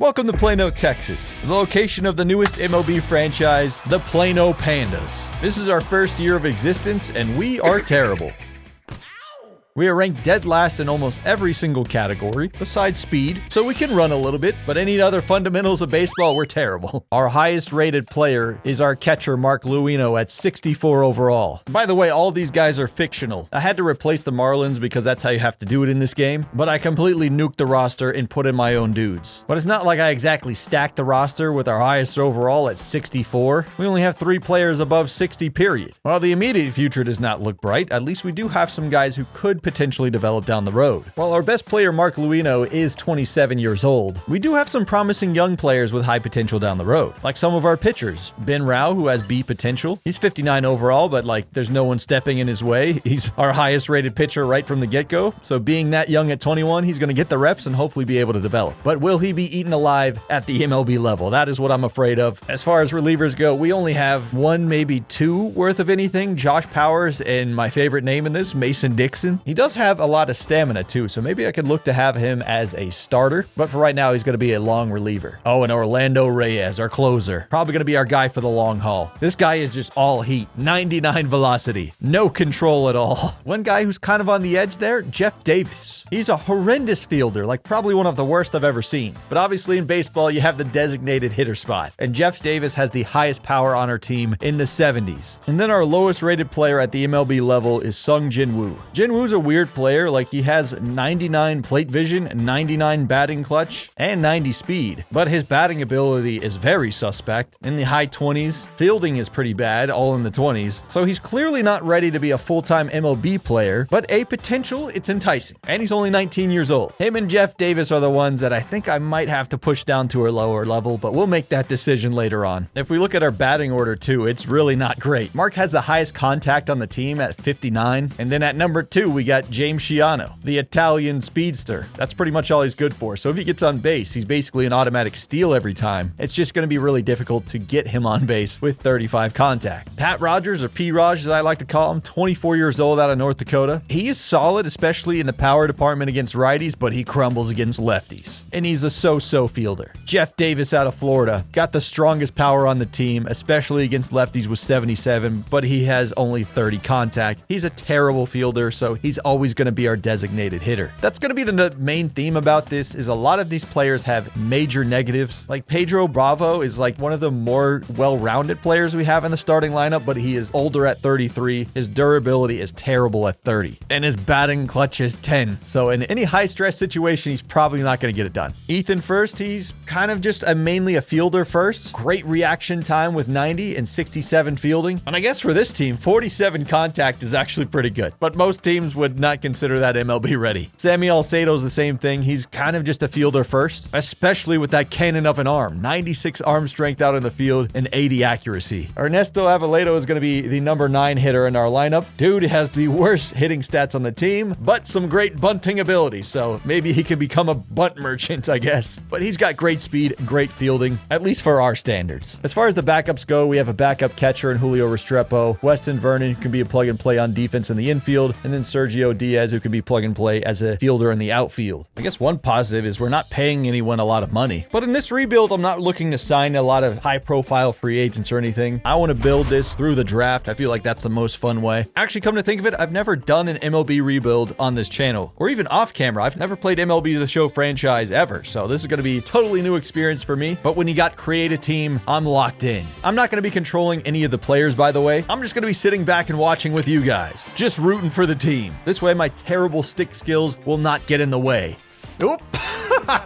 Welcome to Plano, Texas, the location of the newest MLB franchise, the Plano Pandas. This is our first year of existence, and we are terrible. We are ranked dead last in almost every single category, besides speed, so we can run a little bit, but any other fundamentals of baseball, we're terrible. Our highest rated player is our catcher, Mark Luino, at 64 overall. By the way, all these guys are fictional. I had to replace the Marlins because that's how you have to do it in this game, but I completely nuked the roster and put in my own dudes. But it's not like I exactly stacked the roster with our highest overall at 64. We only have 3 players above 60, period. While the immediate future does not look bright, at least we do have some guys who could potentially develop down the road. While our best player, Mark Luino, is 27 years old, we do have some promising young players with high potential down the road. Like some of our pitchers, Ben Rao, who has B potential. He's 59 overall, but there's no one stepping in his way. He's our highest rated pitcher right from the get-go. So being that young at 21, he's going to get the reps and hopefully be able to develop. But will he be eaten alive at the MLB level? That is what I'm afraid of. As far as relievers go, we only have 1, maybe 2 worth of anything. Josh Powers and my favorite name in this, Mason Dixon. He does have a lot of stamina too, so maybe I could look to have him as a starter, but for right now he's going to be a long reliever. Oh, and Orlando Reyes, our closer, probably going to be our guy for the long haul. This guy is just all heat, 99 velocity, no control at all. One guy who's kind of on the edge there, Jeff Davis. He's a horrendous fielder, probably one of the worst I've ever seen. But obviously in baseball you have the designated hitter spot, and Jeff Davis has the highest power on our team in the 70s. And then our lowest rated player at the MLB level is Sung Jin Woo. Jin Woo's a weird player. He has 99 plate vision, 99 batting clutch, and 90 speed. But his batting ability is very suspect. In the high 20s, fielding is pretty bad, all in the 20s. So he's clearly not ready to be a full-time MLB player, but a potential, it's enticing. And he's only 19 years old. Him and Jeff Davis are the ones that I think I might have to push down to a lower level, but we'll make that decision later on. If we look at our batting order too, it's really not great. Mark has the highest contact on the team at 59, and then at number 2, we got James Shiano, the Italian speedster. That's pretty much all he's good for. So if he gets on base, he's basically an automatic steal every time. It's just going to be really difficult to get him on base with 35 contact. Pat Rogers, or P-Raj as I like to call him, 24 years old out of North Dakota. He is solid, especially in the power department against righties, but he crumbles against lefties. And he's a so-so fielder. Jeff Davis out of Florida, got the strongest power on the team, especially against lefties with 77, but he has only 30 contact. He's a terrible fielder, so he's always going to be our designated hitter. That's going to be the main theme about this, is a lot of these players have major negatives. Like Pedro Bravo is one of the more well-rounded players we have in the starting lineup, but he is older at 33. His durability is terrible at 30. And his batting clutch is 10. So in any high-stress situation, he's probably not going to get it done. Ethan First, he's kind of just mainly a fielder first. Great reaction time with 90 and 67 fielding. And I guess for this team, 47 contact is actually pretty good. But most teams would not consider that MLB ready. Sammy Alcedo's the same thing. He's kind of just a fielder first, especially with that cannon of an arm. 96 arm strength out in the field and 80 accuracy. Ernesto Aveledo is going to be the number 9 hitter in our lineup. Dude has the worst hitting stats on the team, but some great bunting ability, so maybe he can become a bunt merchant, I guess. But he's got great speed, great fielding, at least for our standards. As far as the backups go, we have a backup catcher in Julio Restrepo, Weston Vernon, who can be a plug-and-play on defense in the infield, and then Sergio Diaz, who can be plug-and-play as a fielder in the outfield. I guess one positive is we're not paying anyone a lot of money. But in this rebuild, I'm not looking to sign a lot of high-profile free agents or anything. I want to build this through the draft. I feel like that's the most fun way. Actually, come to think of it, I've never done an MLB rebuild on this channel, or even off camera. I've never played MLB The Show franchise ever, so this is going to be a totally new experience for me. But when you got create a team, I'm locked in. I'm not going to be controlling any of the players, by the way. I'm just going to be sitting back and watching with you guys, just rooting for the team. This way, my terrible stick skills will not get in the way. Oop!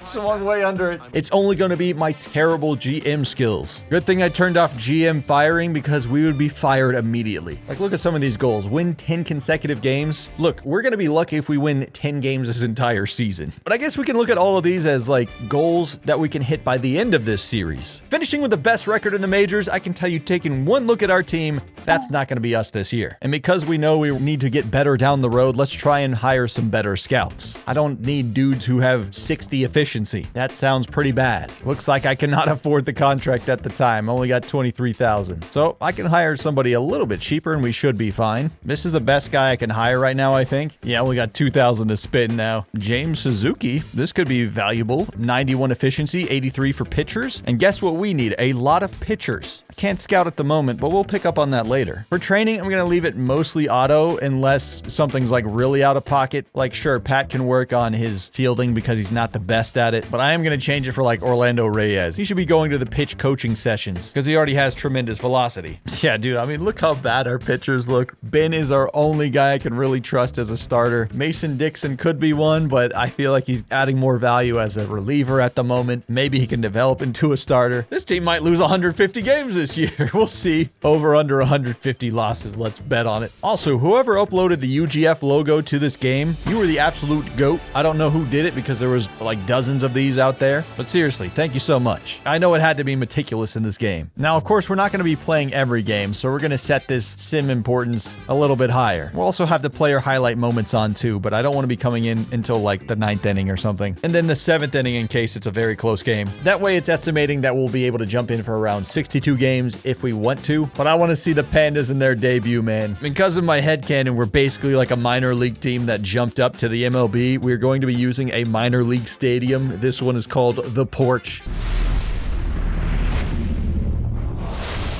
Swung way under it. It's only going to be my terrible GM skills. Good thing I turned off GM firing because we would be fired immediately. Look at some of these goals. Win 10 consecutive games. Look, we're going to be lucky if we win 10 games this entire season. But I guess we can look at all of these as goals that we can hit by the end of this series. Finishing with the best record in the majors, I can tell you, taking one look at our team, that's not going to be us this year. And because we know we need to get better down the road, let's try and hire some better scouts. I don't need dudes who have 60 efficiency. That sounds pretty bad. Looks like I cannot afford the contract at the time. Only got 23,000. So I can hire somebody a little bit cheaper and we should be fine. This is the best guy I can hire right now, I think. Yeah, only got 2,000 to spend now. James Suzuki. This could be valuable. 91 efficiency, 83 for pitchers. And guess what we need? A lot of pitchers. I can't scout at the moment, but we'll pick up on that later. For training, I'm going to leave it mostly auto unless something's like really out of pocket. Like, sure, Pat can work on his fielding because he's not the best at it, but I am going to change it for like Orlando Reyes. He should be going to the pitch coaching sessions because he already has tremendous velocity. Yeah, dude, I mean, look how bad our pitchers look. Ben is our only guy I can really trust as a starter. Mason Dixon could be one, but I feel like he's adding more value as a reliever at the moment. Maybe he can develop into a starter. This team might lose 150 games this year. We'll see. Over under 150 losses. Let's bet on it. Also, whoever uploaded the UGF logo to this game, you were the absolute GOAT. I don't know who did it because there was like dozens of these out there, but seriously, thank you so much. I know it had to be meticulous in this game. Now, of course, we're not going to be playing every game, so we're going to set this sim importance a little bit higher. We'll also have the player highlight moments on too, but I don't want to be coming in until like the 9th inning or something. And then the 7th inning in case it's a very close game. That way it's estimating that we'll be able to jump in for around 62 games if we want to, but I want to see the Pandas in their debut, man. Because of my headcanon, we're basically like a minor league team that jumped up to the MLB. We're going to be using a minor league stadium. This one is called The Porch.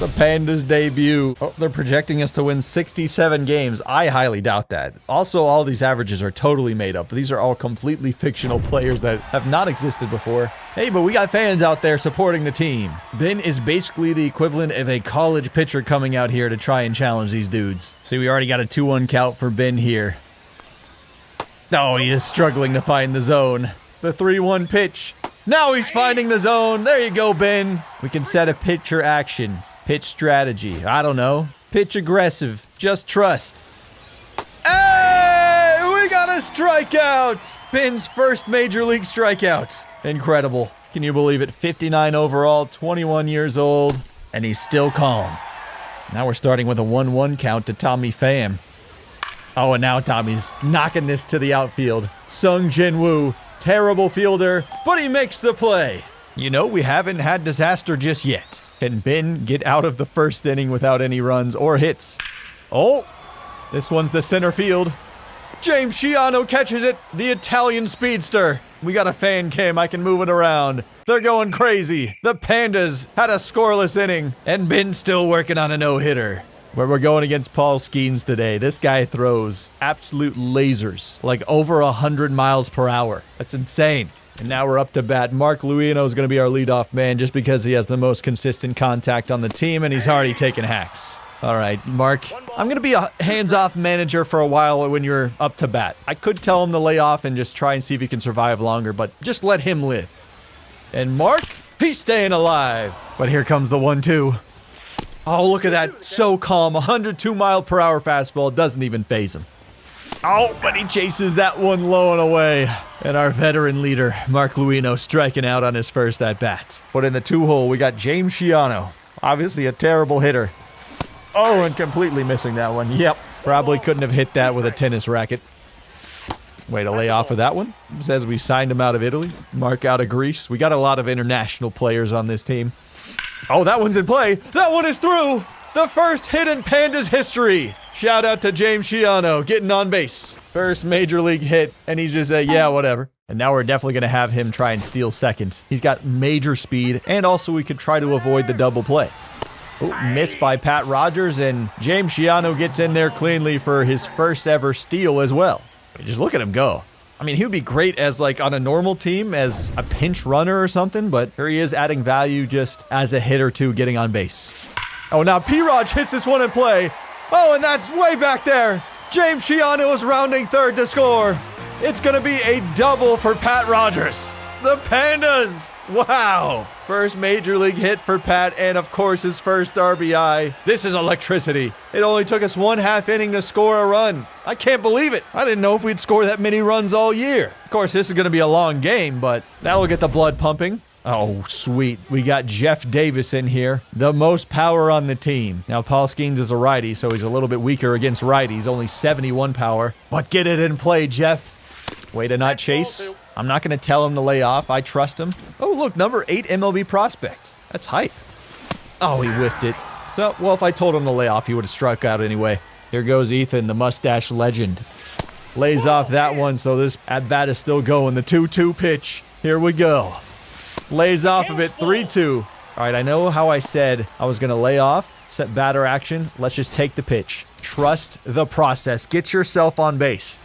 The Pandas debut. Oh, they're projecting us to win 67 games. I highly doubt that. Also, all these averages are totally made up. These are all completely fictional players that have not existed before. Hey, but we got fans out there supporting the team. Ben is basically the equivalent of a college pitcher coming out here to try and challenge these dudes. See, we already got a 2-1 count for Ben here. Oh, he is struggling to find the zone. The 3-1 pitch. Now he's finding the zone. There you go, Ben. We can set a pitcher action. Pitch strategy. I don't know. Pitch aggressive. Just trust. Hey! We got a strikeout! Ben's first major league strikeout. Incredible. Can you believe it? 59 overall, 21 years old, and he's still calm. Now we're starting with a 1-1 count to Tommy Pham. Oh, and now Tommy's knocking this to the outfield. Sung Jin Woo. Terrible fielder, but he makes the play. You know, we haven't had disaster just yet. Can Ben get out of the first inning without any runs or hits? Oh, this one's the center field. James Shiano catches it, the Italian speedster. We got a fan cam, I can move it around. They're going crazy. The Pandas had a scoreless inning, and Ben's still working on a no-hitter. Where we're going against Paul Skeens today. This guy throws absolute lasers, like over 100 miles per hour. That's insane. And now we're up to bat. Mark Luino is going to be our leadoff man just because he has the most consistent contact on the team, and he's already taken hacks. All right, Mark, I'm going to be a hands-off manager for a while when you're up to bat. I could tell him to lay off and just try and see if he can survive longer, but just let him live. And Mark, he's staying alive. But here comes the 1-2. Oh, look at that. So calm. 102 mile per hour fastball doesn't even faze him. Oh, but he chases that one low and away. And our veteran leader, Mark Luino, striking out on his first at-bat. But in the 2-hole, we got James Shiano. Obviously a terrible hitter. Oh, and completely missing that one. Yep. Probably couldn't have hit that with a tennis racket. Way to lay off of that one. Says we signed him out of Italy. Mark out of Greece. We got a lot of international players on this team. Oh, that one's in play. That one is through. The first hit in Pandas history. Shout out to James Shiano getting on base. First major league hit, and he's just yeah, whatever. And now we're definitely going to have him try and steal second. He's got major speed, and also we could try to avoid the double play. Oh, missed by Pat Rogers, and James Shiano gets in there cleanly for his first ever steal as well. Just look at him go. I mean, he would be great as like on a normal team as a pinch runner or something, but here he is adding value just as a hitter too, getting on base. Oh, now P-Raj hits this one in play. Oh, and that's way back there. James Shiano is rounding third to score. It's going to be a double for Pat Rogers. The Pandas. Wow. First major league hit for Pat, and of course his first RBI. This is electricity. It only took us 1/2 inning to score a run. I can't believe it. I didn't know if we'd score that many runs all year. Of course, this is going to be a long game, but that'll get the blood pumping. Oh, sweet. We got Jeff Davis in here. The most power on the team. Now, Paul Skeens is a righty, so he's a little bit weaker against righties. Only 71 power. But get it in play, Jeff. Way to not chase. I'm not going to tell him to lay off. I trust him. Oh, look, number 8 MLB prospect. That's hype. Oh, he whiffed it. So, well, if I told him to lay off, he would have struck out anyway. Here goes Ethan, the mustache legend. Lays off that one, so this at-bat is still going. The 2-2 pitch. Here we go. Lays off of it, 3-2. All right, I know how I said I was going to lay off, set batter action. Let's just take the pitch. Trust the process. Get yourself on base.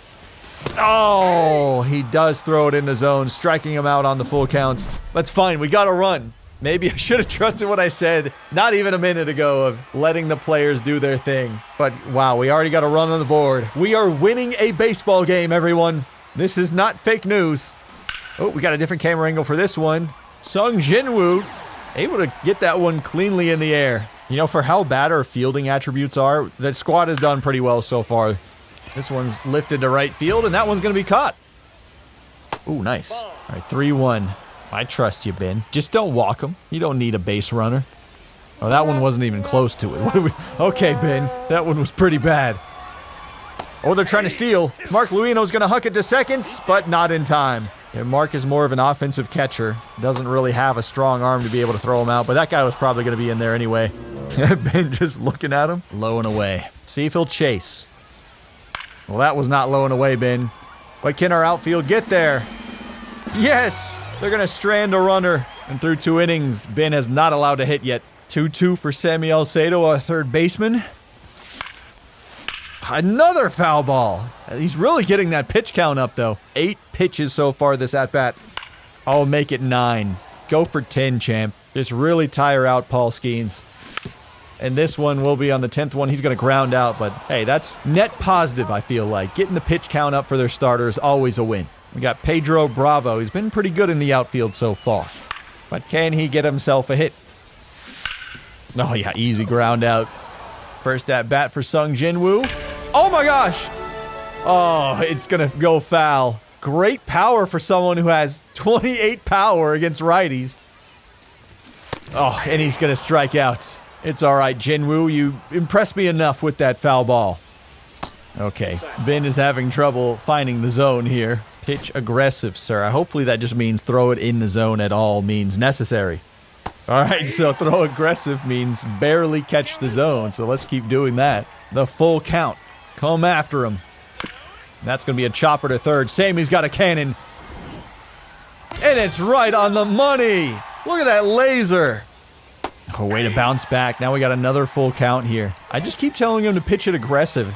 Oh, he does throw it in the zone, striking him out on the full counts. That's fine. We got to run. Maybe I should have trusted what I said not even a minute ago of letting the players do their thing. But wow, we already got a run on the board. We are winning a baseball game, everyone. This is not fake news. Oh, we got a different camera angle for this one. Sung Jinwoo able to get that one cleanly in the air. You know, for how bad our fielding attributes are, that squad has done pretty well so far. This one's lifted to right field, and that one's going to be caught. Ooh, nice. All right, 3-1. I trust you, Ben. Just don't walk him. You don't need a base runner. Oh, that one wasn't even close to it. Okay, Ben. That one was pretty bad. Oh, they're trying to steal. Mark Luino's going to huck it to second, but not in time. Yeah, Mark is more of an offensive catcher. Doesn't really have a strong arm to be able to throw him out, but that guy was probably going to be in there anyway. Ben just looking at him. Low and away. See if he'll chase. Well, that was not low and away, Ben. But can our outfield get there? Yes! They're going to strand a runner. And through 2 innings, Ben has not allowed to hit yet. 2-2 for Samuel Sato, our third baseman. Another foul ball. He's really getting that pitch count up, though. 8 pitches so far this at-bat. I'll make it 9. Go for 10, champ. Just really tire out Paul Skeens. And this one will be on the 10th one. He's going to ground out, but hey, that's net positive, I feel like. Getting the pitch count up for their starters, always a win. We got Pedro Bravo. He's been pretty good in the outfield so far. But can he get himself a hit? Oh, yeah, easy ground out. First at bat for Sung Jinwoo. Oh, my gosh. Oh, it's going to go foul. Great power for someone who has 28 power against righties. Oh, and he's going to strike out. It's all right, Jinwoo. You impressed me enough with that foul ball. Okay, Ben is having trouble finding the zone here. Pitch aggressive, sir. Hopefully that just means throw it in the zone at all means necessary. All right, so throw aggressive means barely catch the zone, so let's keep doing that. The full count. Come after him. That's going to be a chopper to third. Sammy's got a cannon. And it's right on the money. Look at that laser. Oh, way to bounce back. Now we got another full count here. I just keep telling him to pitch it aggressive.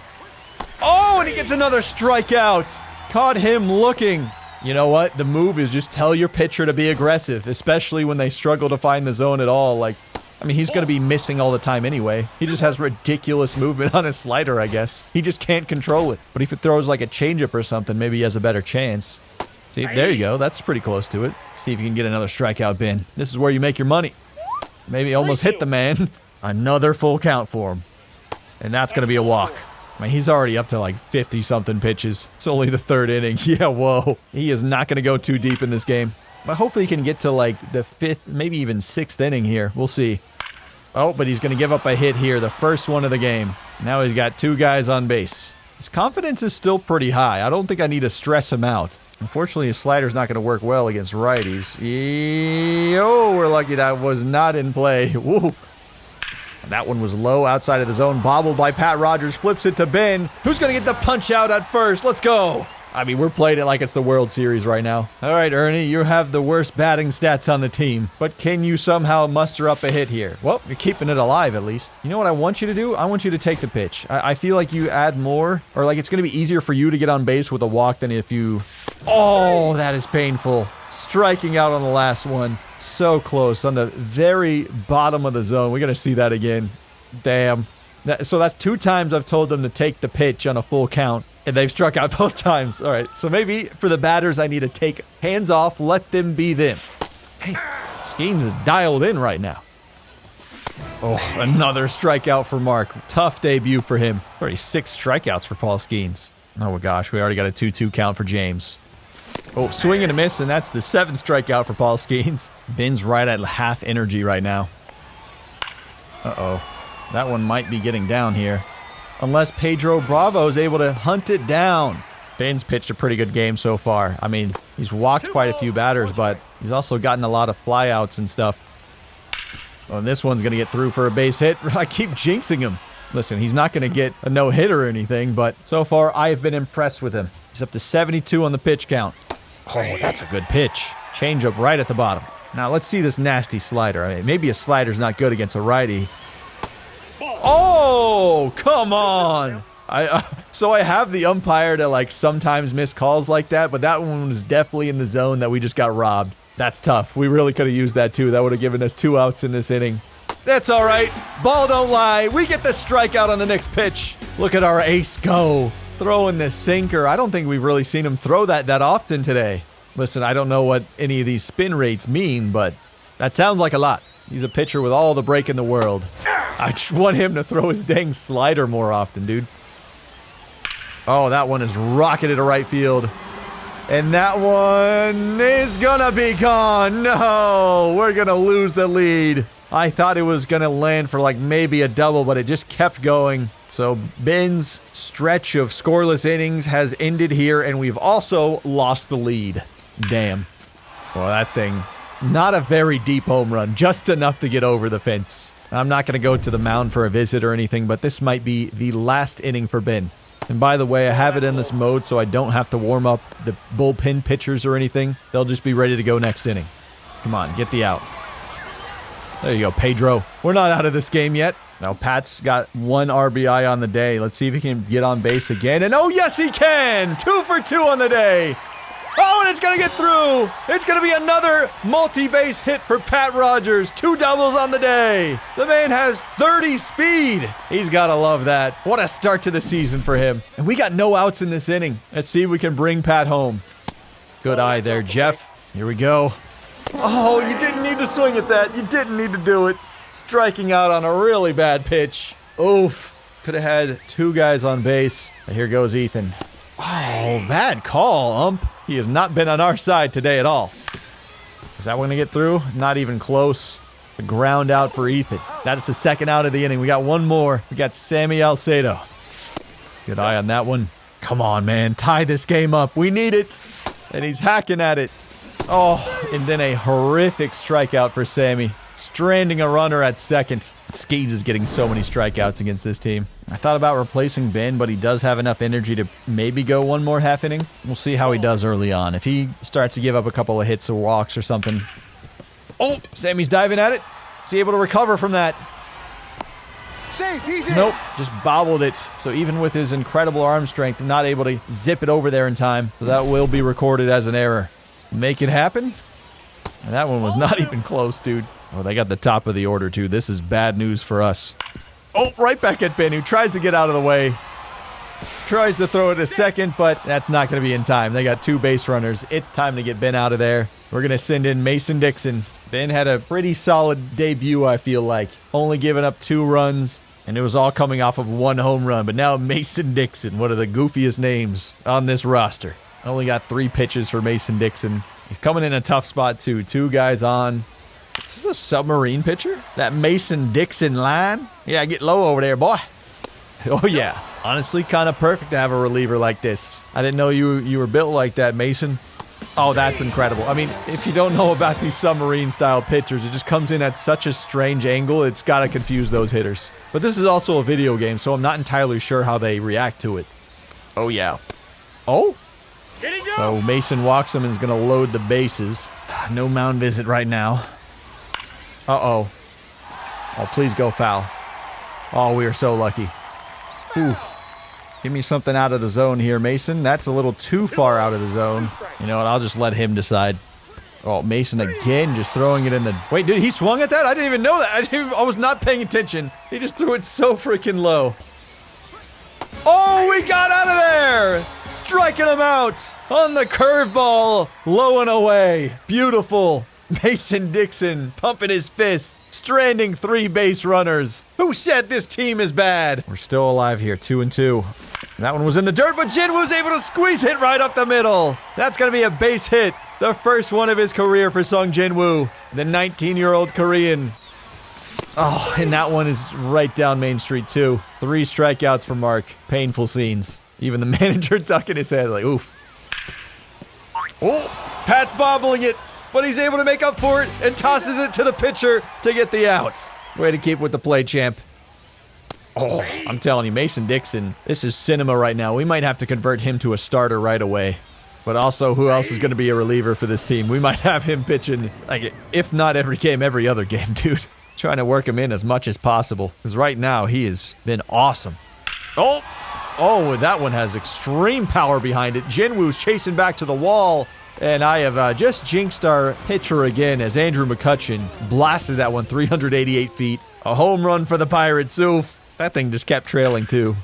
Oh, and he gets another strikeout. Caught him looking. You know what? The move is just tell your pitcher to be aggressive, especially when they struggle to find the zone at all. Like, I mean, he's going to be missing all the time anyway. He just has ridiculous movement on his slider, I guess. He just can't control it. But if it throws like a changeup or something, maybe he has a better chance. See, there you go. That's pretty close to it. See if you can get another strikeout, Ben. This is where you make your money. Maybe almost hit the man. Another full count for him. And that's going to be a walk. I mean, he's already up to like 50-something pitches. It's only the 3rd inning. Yeah, whoa. He is not going to go too deep in this game. But hopefully he can get to like the 5th, maybe even 6th inning here. We'll see. Oh, but he's going to give up a hit here. The first one of the game. Now he's got 2 guys on base. His confidence is still pretty high. I don't think I need to stress him out. Unfortunately, his slider's not going to work well against righties. Oh, we're lucky that was not in play. Woo. That one was low outside of the zone. Bobbled by Pat Rogers. Flips it to Ben. Who's going to get the punch out at first? Let's go. I mean, we're playing it like it's the World Series right now. All right, Ernie, you have the worst batting stats on the team. But can you somehow muster up a hit here? Well, you're keeping it alive at least. You know what I want you to do? I want you to take the pitch. I feel like you add more, or like it's going to be easier for you to get on base with a walk than if you... Oh, that is painful. Striking out on the last one. So close on the very bottom of the zone. We're going to see that again. Damn. So that's 2 times I've told them to take the pitch on a full count, and they've struck out both times. All right, so maybe for the batters, I need to take hands off, let them be them. Hey, Skeens is dialed in right now. Oh, another strikeout for Mark. Tough debut for him. Already 6 strikeouts for Paul Skeens. Oh my gosh, we already got a 2-2 count for James. Oh, swing and a miss, and that's the 7th strikeout for Paul Skeens. Ben's right at half energy right now. Uh-oh. That one might be getting down here. Unless Pedro Bravo is able to hunt it down. Ben's pitched a pretty good game so far. I mean, He's walked quite a few batters, but he's also gotten a lot of flyouts and stuff. Oh, and this one's going to get through for a base hit. I keep jinxing him. Listen, he's not going to get a no-hitter or anything, but so far I have been impressed with him. He's up to 72 on the pitch count. Oh, that's a good pitch. Changeup right at the bottom. Now, let's see this nasty slider. I mean, maybe a slider's not good against a righty. Oh, come on. So I have the umpire to, like, sometimes miss calls like that, but that one was definitely in the zone that we just got robbed. That's tough. We really could have used that, too. That would have given us 2 outs in this inning. That's all right. Ball don't lie. We get the strikeout on the next pitch. Look at our ace go. Throwing this sinker. I don't think we've really seen him throw that often today. Listen, I don't know what any of these spin rates mean, but that sounds like a lot. He's a pitcher with all the break in the world. I just want him to throw his dang slider more often, dude. Oh, that one is rocketed to right field. And that one is gonna be gone. No, we're gonna lose the lead. I thought it was gonna land for like maybe a double, but it just kept going. So Ben's stretch of scoreless innings has ended here, and we've also lost the lead. Damn. Well, that thing, not a very deep home run, just enough to get over the fence. I'm not going to go to the mound for a visit or anything, but this might be the last inning for Ben. And by the way, I have it in this mode so I don't have to warm up the bullpen pitchers or anything. They'll just be ready to go next inning. Come on, get the out. There you go, Pedro. We're not out of this game yet. Now, Pat's got 1 RBI on the day. Let's see if he can get on base again. And oh, yes, he can! 2 for 2 on the day. Oh, and it's going to get through. It's going to be another multi-base hit for Pat Rogers. 2 doubles on the day. The man has 30 speed. He's got to love that. What a start to the season for him. And we got no outs in this inning. Let's see if we can bring Pat home. Good eye there, Jeff. Here we go. Oh, you didn't need to swing at that. You didn't need to do it. Striking out on a really bad pitch. Oof. Could have had 2 guys on base. But here goes Ethan. Oh, bad call, ump. He has not been on our side today at all. Is that one going to get through? Not even close. A ground out for Ethan. That's the 2nd out of the inning. We got 1 more. We got Sammy Alcedo. Good eye on that one. Come on, man. Tie this game up. We need it. And he's hacking at it. Oh, and then a horrific strikeout for Sammy. Stranding a runner at 2nd. Skeets is getting so many strikeouts against this team. I thought about replacing Ben, but he does have enough energy to maybe go 1 more half inning. We'll see how he does early on. If he starts to give up a couple of hits or walks or something. Oh, Sammy's diving at it. Is he able to recover from that? Safe, he's in. Nope, just bobbled it. So even with his incredible arm strength, not able to zip it over there in time. So that will be recorded as an error. Make it happen? And that one was not even close, dude. Oh, they got the top of the order, too. This is bad news for us. Oh, right back at Ben, who tries to get out of the way. Tries to throw it to 2nd, but that's not going to be in time. They got 2 base runners. It's time to get Ben out of there. We're going to send in Mason Dixon. Ben had a pretty solid debut, I feel like. Only giving up 2 runs, and it was all coming off of 1 home run. But now Mason Dixon, one of the goofiest names on this roster. Only got 3 pitches for Mason Dixon. He's coming in a tough spot, too. 2 guys on. Is this a submarine pitcher? That Mason Dixon line? Yeah, get low over there, boy. Oh, yeah. Honestly, kind of perfect to have a reliever like this. I didn't know you were built like that, Mason. Oh, that's incredible. I mean, if you don't know about these submarine-style pitchers, it just comes in at such a strange angle, it's got to confuse those hitters. But this is also a video game, so I'm not entirely sure how they react to it. Oh, yeah. Oh? So Mason walks him and is going to load the bases. No mound visit right now. Uh-oh. Oh, please go foul. Oh, we are so lucky. Ooh. Give me something out of the zone here, Mason. That's a little too far out of the zone. You know what? I'll just let him decide. Oh, Mason again just throwing it in the... Wait, dude, he swung at that? I didn't even know that. I was not paying attention. He just threw it so freaking low. Oh, we got out of there! Striking him out on the curveball. Low and away. Beautiful. Mason Dixon pumping his fist, stranding 3 base runners. Who said this team is bad? We're still alive here, 2-2. That one was in the dirt, but Jin was able to squeeze it right up the middle. That's going to be a base hit. The first one of his career for Sung Jin-woo, the 19-year-old Korean. Oh, and that one is right down Main Street, too. 3 strikeouts for Mark. Painful scenes. Even the manager ducking his head like, oof. Oh, Pat's bobbling it, but he's able to make up for it and tosses it to the pitcher to get the outs. Way to keep with the play, champ. Oh, I'm telling you, Mason Dixon, this is cinema right now. We might have to convert him to a starter right away. But also, who else is going to be a reliever for this team? We might have him pitching, like, if not every game, every other game, dude. Trying to work him in as much as possible. Because right now, he has been awesome. Oh, that one has extreme power behind it. Jinwoo's chasing back to the wall. And I have just jinxed our pitcher again as Andrew McCutcheon blasted that one 388 feet. A home run for the Pirates. Oof. That thing just kept trailing, too.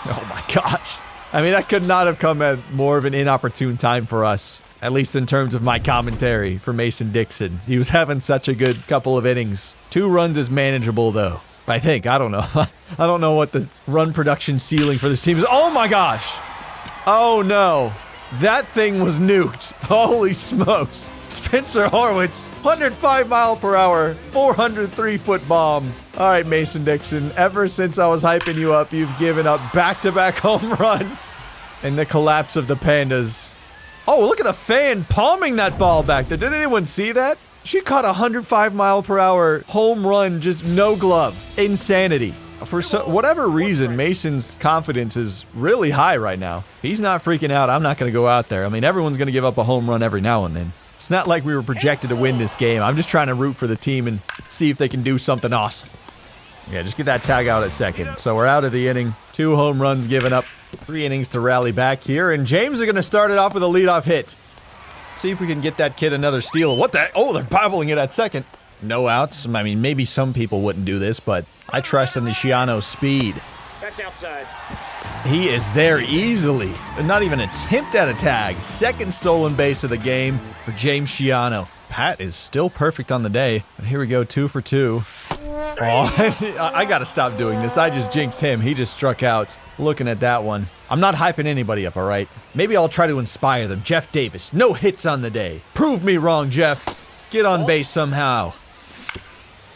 Oh, my gosh. I mean, that could not have come at more of an inopportune time for us, at least in terms of my commentary for Mason Dixon. He was having such a good couple of innings. 2 runs is manageable, though. I think. I don't know. I don't know what the run production ceiling for this team is. Oh, my gosh. Oh, no. That thing was nuked. Holy smokes. Spencer Horwitz, 105 mile per hour, 403-foot bomb. All right, Mason Dixon, ever since I was hyping you up, you've given up back-to-back home runs and the collapse of the Pandas. Oh, look at the fan palming that ball back there. Did anyone see that? She caught a 105 mile per hour home run, just no glove. Insanity. For whatever reason, Mason's confidence is really high right now. He's not freaking out. I'm not going to go out there. I mean, everyone's going to give up a home run every now and then. It's not like we were projected to win this game. I'm just trying to root for the team and see if they can do something awesome. Yeah, just get that tag out at second. So we're out of the inning. 2 home runs given up. 3 innings to rally back here. And James is going to start it off with a leadoff hit. See if we can get that kid another steal. What the? Oh, they're bobbling it at second. No outs. I mean, maybe some people wouldn't do this, but I trust in the Shiano's speed. That's outside. He is there easily. Not even an attempt at a tag. Second stolen base of the game for James Shiano. Pat is still perfect on the day. But here we go, 2 for 2. Oh, I got to stop doing this. I just jinxed him. He just struck out. Looking at that one. I'm not hyping anybody up, all right? Maybe I'll try to inspire them. Jeff Davis, no hits on the day. Prove me wrong, Jeff. Get on base somehow.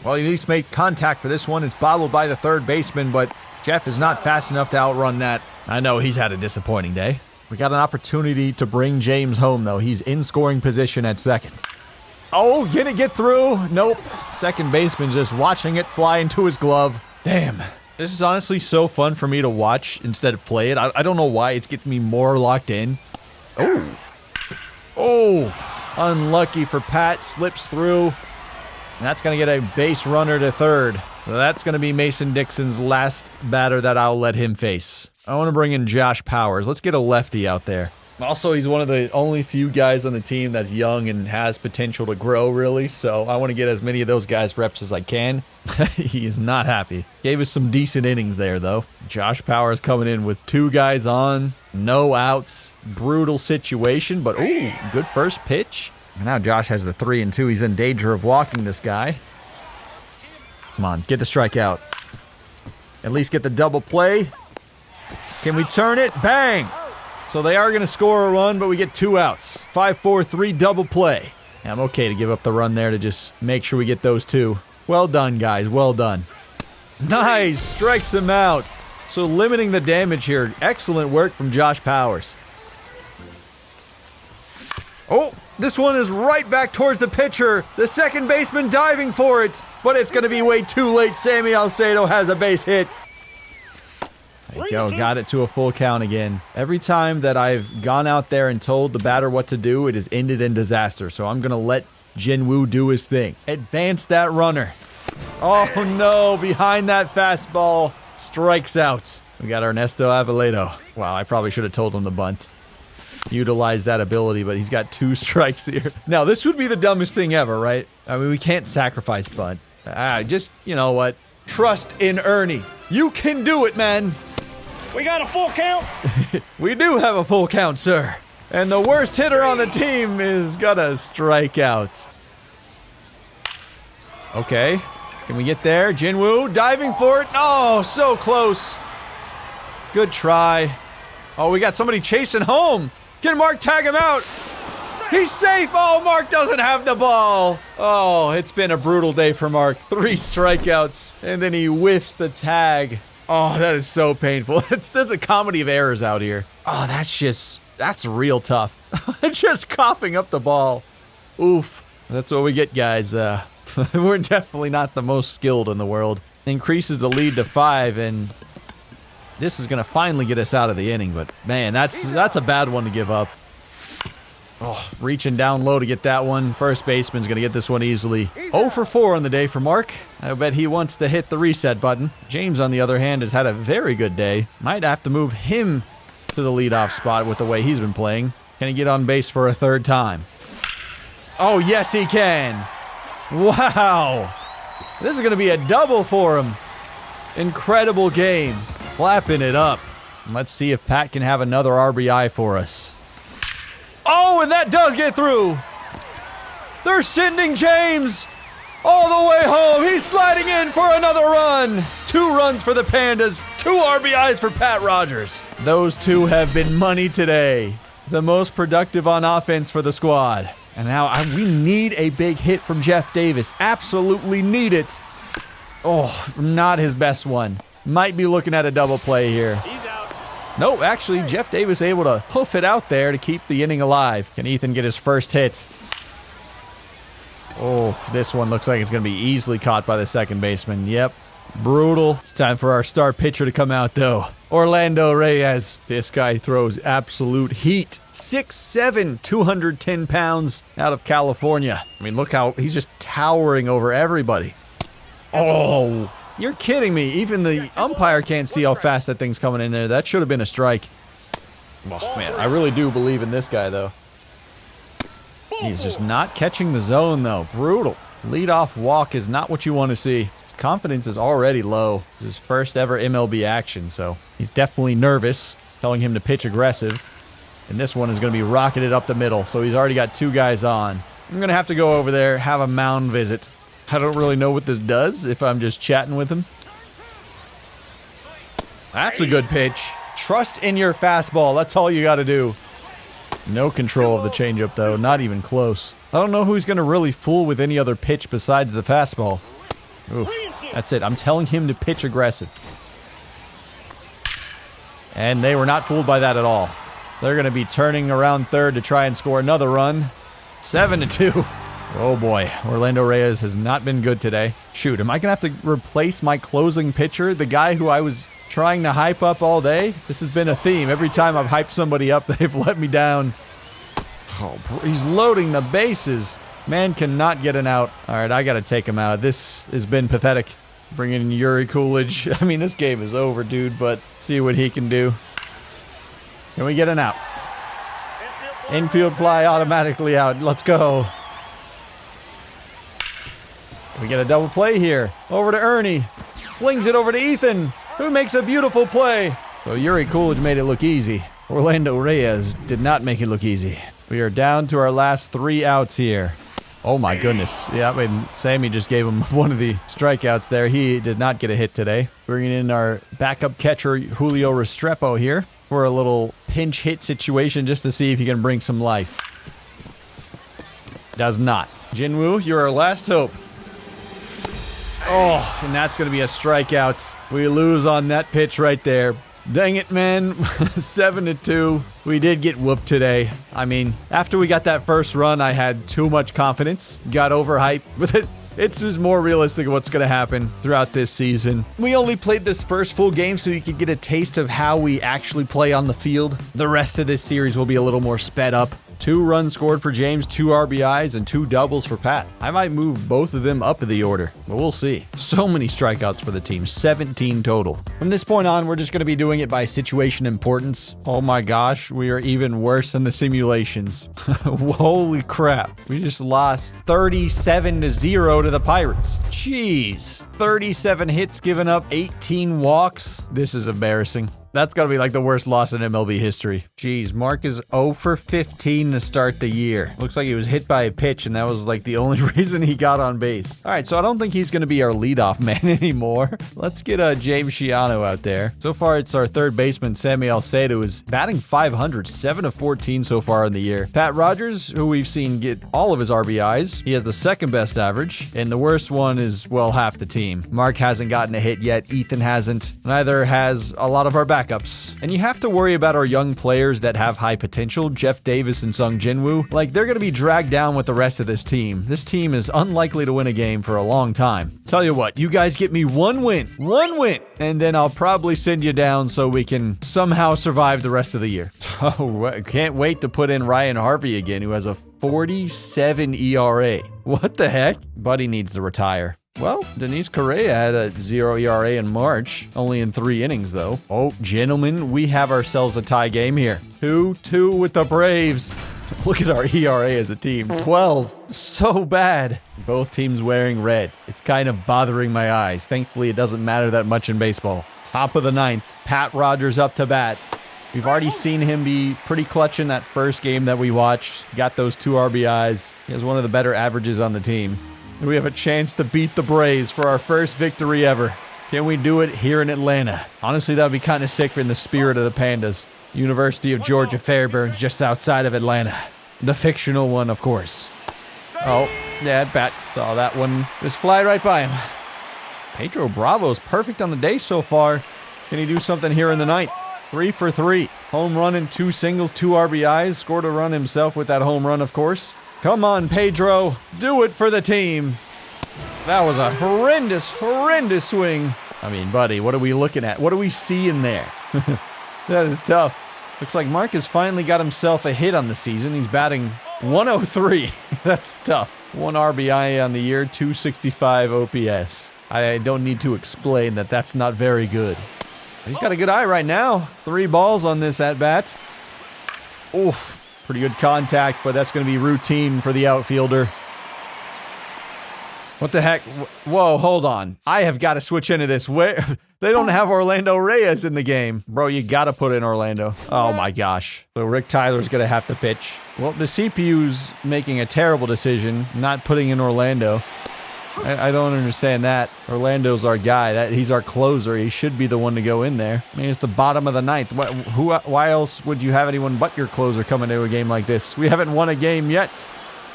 Well, he at least made contact for this one. It's bobbled by the third baseman, but Jeff is not fast enough to outrun that. I know he's had a disappointing day. We got an opportunity to bring James home, though. He's in scoring position at second. Oh, can it get through? Nope. Second baseman just watching it fly into his glove. Damn. This is honestly so fun for me to watch instead of play it. I don't know why. It's getting me more locked in. Oh, unlucky for Pat. Slips through. And that's going to get a base runner to third. So that's going to be Mason Dixon's last batter that I'll let him face. I want to bring in Josh Powers. Let's get a lefty out there. Also, he's one of the only few guys on the team that's young and has potential to grow, really. So I want to get as many of those guys reps as I can. He is not happy. Gave us some decent innings there, though. Josh Powers coming in with 2 guys on, no outs. Brutal situation, but ooh, good first pitch. And now Josh has the 3-2. He's in danger of walking this guy. Come on, get the strikeout. At least get the double play. Can we turn it? Bang! So they are going to score a run, but we get 2 outs. 5-4-3 double play. I'm okay to give up the run there to just make sure we get those 2. Well done, guys. Well done. Nice. Strikes him out. So limiting the damage here. Excellent work from Josh Powers. Oh, this one is right back towards the pitcher. The second baseman diving for it, but it's going to be way too late. Sammy Alcedo has a base hit. There you go. Got it to a full count again. Every time that I've gone out there and told the batter what to do, it has ended in disaster. So I'm going to let Jinwoo do his thing. Advance that runner. Oh, no. Behind that fastball. Strikes out. We got Ernesto Aveledo. Wow, I probably should have told him to bunt. Utilize that ability, but he's got 2 strikes here. Now, this would be the dumbest thing ever, right? I mean, we can't sacrifice bunt. Just, you know what? Trust in Ernie. You can do it, man. We got a full count? We do have a full count, sir. And the worst hitter on the team is gonna strike out. Okay. Can we get there? Jinwoo diving for it. Oh, so close. Good try. Oh, we got somebody chasing home. Can Mark tag him out? He's safe. Oh, Mark doesn't have the ball. Oh, it's been a brutal day for Mark. 3 strikeouts, and then he whiffs the tag. Oh, that is so painful. There's a comedy of errors out here. Oh, that's just... That's real tough. Just coughing up the ball. Oof. That's what we get, guys. We're definitely not the most skilled in the world. Increases the lead to 5, and this is going to finally get us out of the inning. But, man, that's a bad one to give up. Oh, reaching down low to get that one. First baseman's going to get this one easily. 0 for 4 on the day for Mark. I bet he wants to hit the reset button. James, on the other hand, has had a very good day. Might have to move him to the leadoff spot with the way he's been playing. Can he get on base for a 3rd time? Oh, yes, he can. Wow. This is going to be a double for him. Incredible game. Clapping it up. Let's see if Pat can have another RBI for us. Oh, and that does get through. They're sending James all the way home. He's sliding in for another run. 2 runs for the Pandas, 2 RBIs for Pat Rogers. Those 2 have been money today. The most productive on offense for the squad. And now we need a big hit from Jeff Davis. Absolutely need it. Oh, not his best one. Might be looking at a double play here. He's out. No, actually, Jeff Davis able to hoof it out there to keep the inning alive. Can Ethan get his first hit? Oh, this one looks like it's going to be easily caught by the second baseman. Yep, brutal. It's time for our star pitcher to come out, though. Orlando Reyes. This guy throws absolute heat. 6'7", 210 pounds out of California. I mean, look how he's just towering over everybody. Oh, you're kidding me. Even the umpire can't see how fast that thing's coming in there. That should have been a strike. Oh, man, I really do believe in this guy, though. He's just not catching the zone, though. Brutal. Leadoff walk is not what you want to see. His confidence is already low. It's his first ever MLB action, so he's definitely nervous, telling him to pitch aggressive. And this one is going to be rocketed up the middle, so he's already got 2 guys on. I'm going to have to go over there, have a mound visit. I don't really know what this does if I'm just chatting with him. That's a good pitch. Trust in your fastball. That's all you got to do. No control of the changeup, though. Not even close. I don't know who he's going to really fool with any other pitch besides the fastball. Oof. That's it. I'm telling him to pitch aggressive. And they were not fooled by that at all. They're going to be turning around third to try and score another run. 7-2. Oh boy, Orlando Reyes has not been good today. Shoot, am I going to have to replace my closing pitcher, the guy who I was trying to hype up all day? This has been a theme. Every time I've hyped somebody up, they've let me down. Oh, he's loading the bases. Man cannot get an out. All right, I got to take him out. This has been pathetic. Bring in Yuri Coolidge. I mean, this game is over, dude, but see what he can do. Can we get an out? Infield fly automatically out. Let's go. We get a double play here. Over to Ernie. Flings it over to Ethan, who makes a beautiful play. So Yuri Coolidge made it look easy. Orlando Reyes did not make it look easy. We are down to our last 3 outs here. Oh my goodness. Yeah, I mean, Sammy just gave him one of the strikeouts there. He did not get a hit today. Bringing in our backup catcher, Julio Restrepo here for a little pinch hit situation just to see if he can bring some life. Does not. Jinwoo, you're our last hope. Oh, and that's going to be a strikeout. We lose on that pitch right there. Dang it, man. 7-2. We did get whooped today. I mean, after we got that first run, I had too much confidence. Got overhyped with it. It's just more realistic of what's going to happen throughout this season. We only played this first full game so you could get a taste of how we actually play on the field. The rest of this series will be a little more sped up. 2 runs scored for James, 2 RBIs, and 2 doubles for Pat. I might move both of them up in the order, but we'll see. So many strikeouts for the team, 17 total. From this point on, we're just going to be doing it by situation importance. Oh my gosh, we are even worse than the simulations. Holy crap. We just lost 37-0 to the Pirates. Jeez. 37 hits given up, 18 walks. This is embarrassing. That's got to be like the worst loss in MLB history. Jeez, Mark is 0 for 15 to start the year. Looks like he was hit by a pitch, and that was like the only reason he got on base. All right, so I don't think he's going to be our leadoff man anymore. Let's get James Shiano out there. So far, it's our third baseman, Sammy Alcedo, who is batting .500, 7 of 14 so far in the year. Pat Rogers, who we've seen get all of his RBIs. He has the second best average, and the worst one is, well, half the team. Mark hasn't gotten a hit yet. Ethan hasn't. Neither has a lot of our backup backups. And you have to worry about our young players that have high potential, Jeff Davis and Sung Jinwoo. Like, they're going to be dragged down with the rest of this team. This team is unlikely to win a game for a long time. Tell you what, you guys get me one win, and then I'll probably send you down so we can somehow survive the rest of the year. Oh, can't wait to put in Ryan Harvey again, who has a 47 ERA. What the heck? Buddy needs to retire. Well, Denise Correa had a 0 ERA in March, only in 3 innings though. Oh, gentlemen, we have ourselves a tie game here. 2-2 with the Braves. Look at our ERA as a team, 12. So bad. Both teams wearing red. It's kind of bothering my eyes. Thankfully, it doesn't matter that much in baseball. Top of the 9th, Pat Rogers up to bat. We've already seen him be pretty clutch in that first game that we watched. Got those 2 RBIs. He has one of the better averages on the team. And we have a chance to beat the Braves for our first victory ever. Can we do it here in Atlanta? Honestly, that would be kind of sick in the spirit of the Pandas. University of Georgia Fairburn, just outside of Atlanta. The fictional one, of course. Oh, yeah, bat. Saw that one just fly right by him. Pedro Bravo's perfect on the day so far. Can he do something here in the 9th? 3 for 3. Home run and 2 singles, 2 RBIs. Scored a run himself with that home run, of course. Come on, Pedro. Do it for the team. That was a horrendous swing. I mean, buddy, what are we looking at? What do we see in there? That is tough. Looks like Mark has finally got himself a hit on the season. He's batting 103. That's tough. 1 RBI on the year, 265 OPS. I don't need to explain that that's not very good. He's got a good eye right now. 3 balls on this at-bat. Oof. Pretty good contact, but that's going to be routine for the outfielder. What the heck? Whoa, hold on. I have got to switch into this. Where they don't have Orlando Reyes in the game. Bro, you got to put in Orlando. Oh my gosh. So Rick Tyler's going to have to pitch. Well, the CPU's making a terrible decision, not putting in Orlando. I don't understand that. Orlando's our guy. He's our closer. He should be the one to go in there. I mean, it's the bottom of the 9th. Why else would you have anyone but your closer come into a game like this? We haven't won a game yet.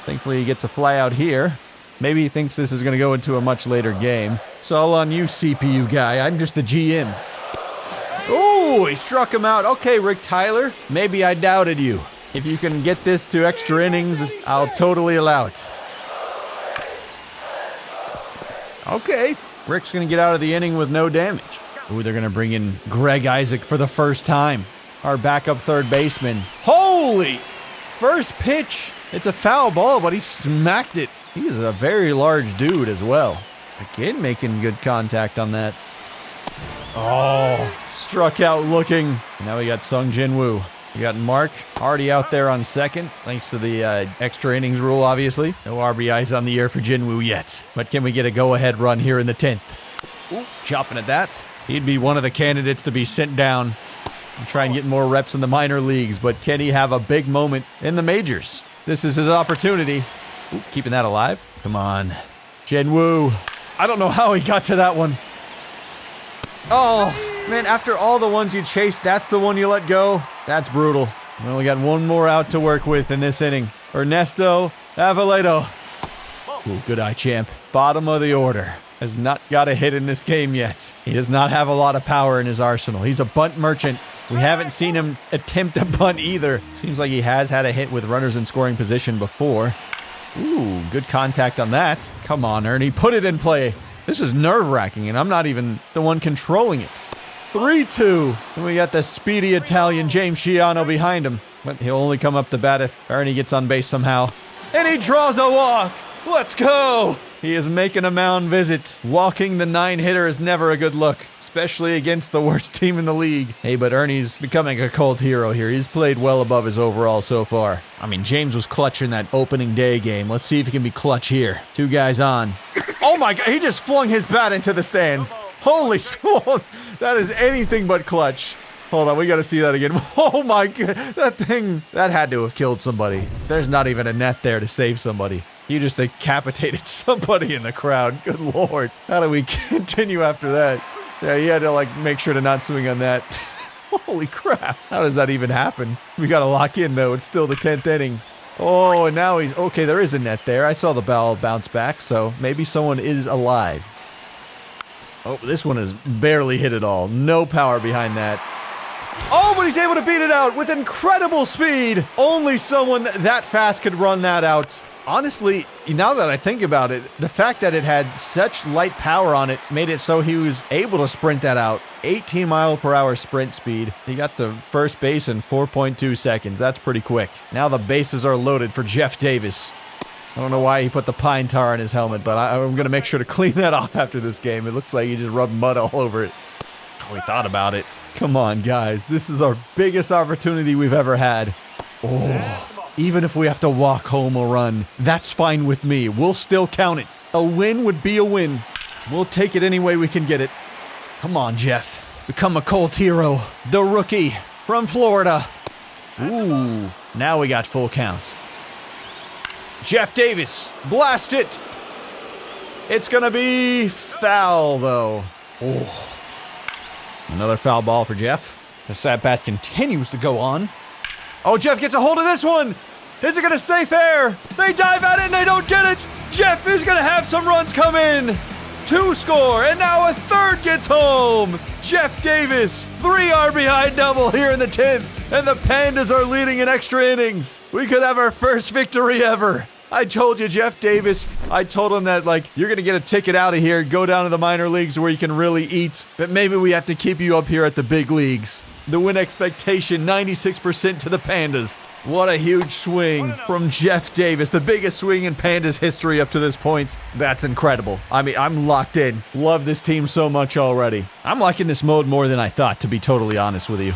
Thankfully, he gets a fly out here. Maybe he thinks this is going to go into a much later game. It's all on you, CPU guy. I'm just the GM. Ooh, he struck him out. Okay, Rick Tyler. Maybe I doubted you. If you can get this to extra innings, I'll totally allow it. Okay. Rick's going to get out of the inning with no damage. Ooh, they're going to bring in Greg Isaac for the first time. Our backup third baseman. Holy! First pitch. It's a foul ball, but he smacked it. He's a very large dude as well. Again, making good contact on that. Oh, struck out looking. Now we got Sung Jinwoo. We got Mark already out there on second, thanks to the extra innings rule, obviously. No RBIs on the year for Jinwoo yet. But can we get a go-ahead run here in the 10th? Ooh, chopping at that. He'd be one of the candidates to be sent down and try and get more reps in the minor leagues. But can he have a big moment in the majors? This is his opportunity. Ooh, keeping that alive. Come on. Jinwoo. I don't know how he got to that one. Oh, man, after all the ones you chased, that's the one you let go. That's brutal. We only got one more out to work with in this inning. Ernesto Aveledo. Ooh, good eye, champ. Bottom of the order. Has not got a hit in this game yet. He does not have a lot of power in his arsenal. He's a bunt merchant. We haven't seen him attempt a bunt either. Seems like he has had a hit with runners in scoring position before. Ooh, good contact on that. Come on, Ernie. Put it in play. This is nerve-wracking, and I'm not even the one controlling it. 3-2. And we got the speedy Italian James Shiano behind him. But he'll only come up to bat if Ernie gets on base somehow. And he draws a walk. Let's go. He is making a mound visit. Walking the 9-hitter is never a good look, especially against the worst team in the league. Hey, but Ernie's becoming a cult hero here. He's played well above his overall so far. I mean, James was clutch in that opening day game. Let's see if he can be clutch here. 2 guys on. Oh my God, he just flung his bat into the stands. Holy smokes, that is anything but clutch. Hold on, we gotta see that again. Oh my God, that had to have killed somebody. There's not even a net there to save somebody. You just decapitated somebody in the crowd. Good Lord. How do we continue after that? Yeah, he had to make sure to not swing on that. Holy crap. How does that even happen? We gotta lock in though. It's still the 10th inning. Oh, and now he's... Okay, there is a net there. I saw the ball bounce back, so maybe someone is alive. Oh, this one is barely hit at all. No power behind that. Nobody's able to beat it out with incredible speed. Only someone that fast could run that out. Honestly, now that I think about it, the fact that it had such light power on it made it so he was able to sprint that out. 18-mile-per-hour sprint speed. He got to first base in 4.2 seconds. That's pretty quick. Now the bases are loaded for Jeff Davis. I don't know why he put the pine tar on his helmet, but I'm going to make sure to clean that off after this game. It looks like he just rubbed mud all over it. Oh, he thought about it. Come on, guys. This is our biggest opportunity we've ever had. Oh. Even if we have to walk home or run, that's fine with me. We'll still count it. A win would be a win. We'll take it any way we can get it. Come on, Jeff. Become a cult hero. The rookie from Florida. Ooh, now we got full count. Jeff Davis, blast it. It's gonna be foul, though. Oh. Another foul ball for Jeff. The at-bat continues to go on. Oh, Jeff gets a hold of this one. Is it going to stay fair? They dive at it and they don't get it. Jeff is going to have some runs come in. 2 score, and now a third gets home. Jeff Davis, 3 RBI double here in the 10th, and the Pandas are leading in extra innings. We could have our first victory ever. I told you, Jeff Davis, I told him that, you're going to get a ticket out of here, go down to the minor leagues where you can really eat, but maybe we have to keep you up here at the big leagues. The win expectation, 96% to the Pandas. What a huge swing from Jeff Davis. The biggest swing in Pandas history up to this point. That's incredible. I mean, I'm locked in. Love this team so much already. I'm liking this mode more than I thought, to be totally honest with you.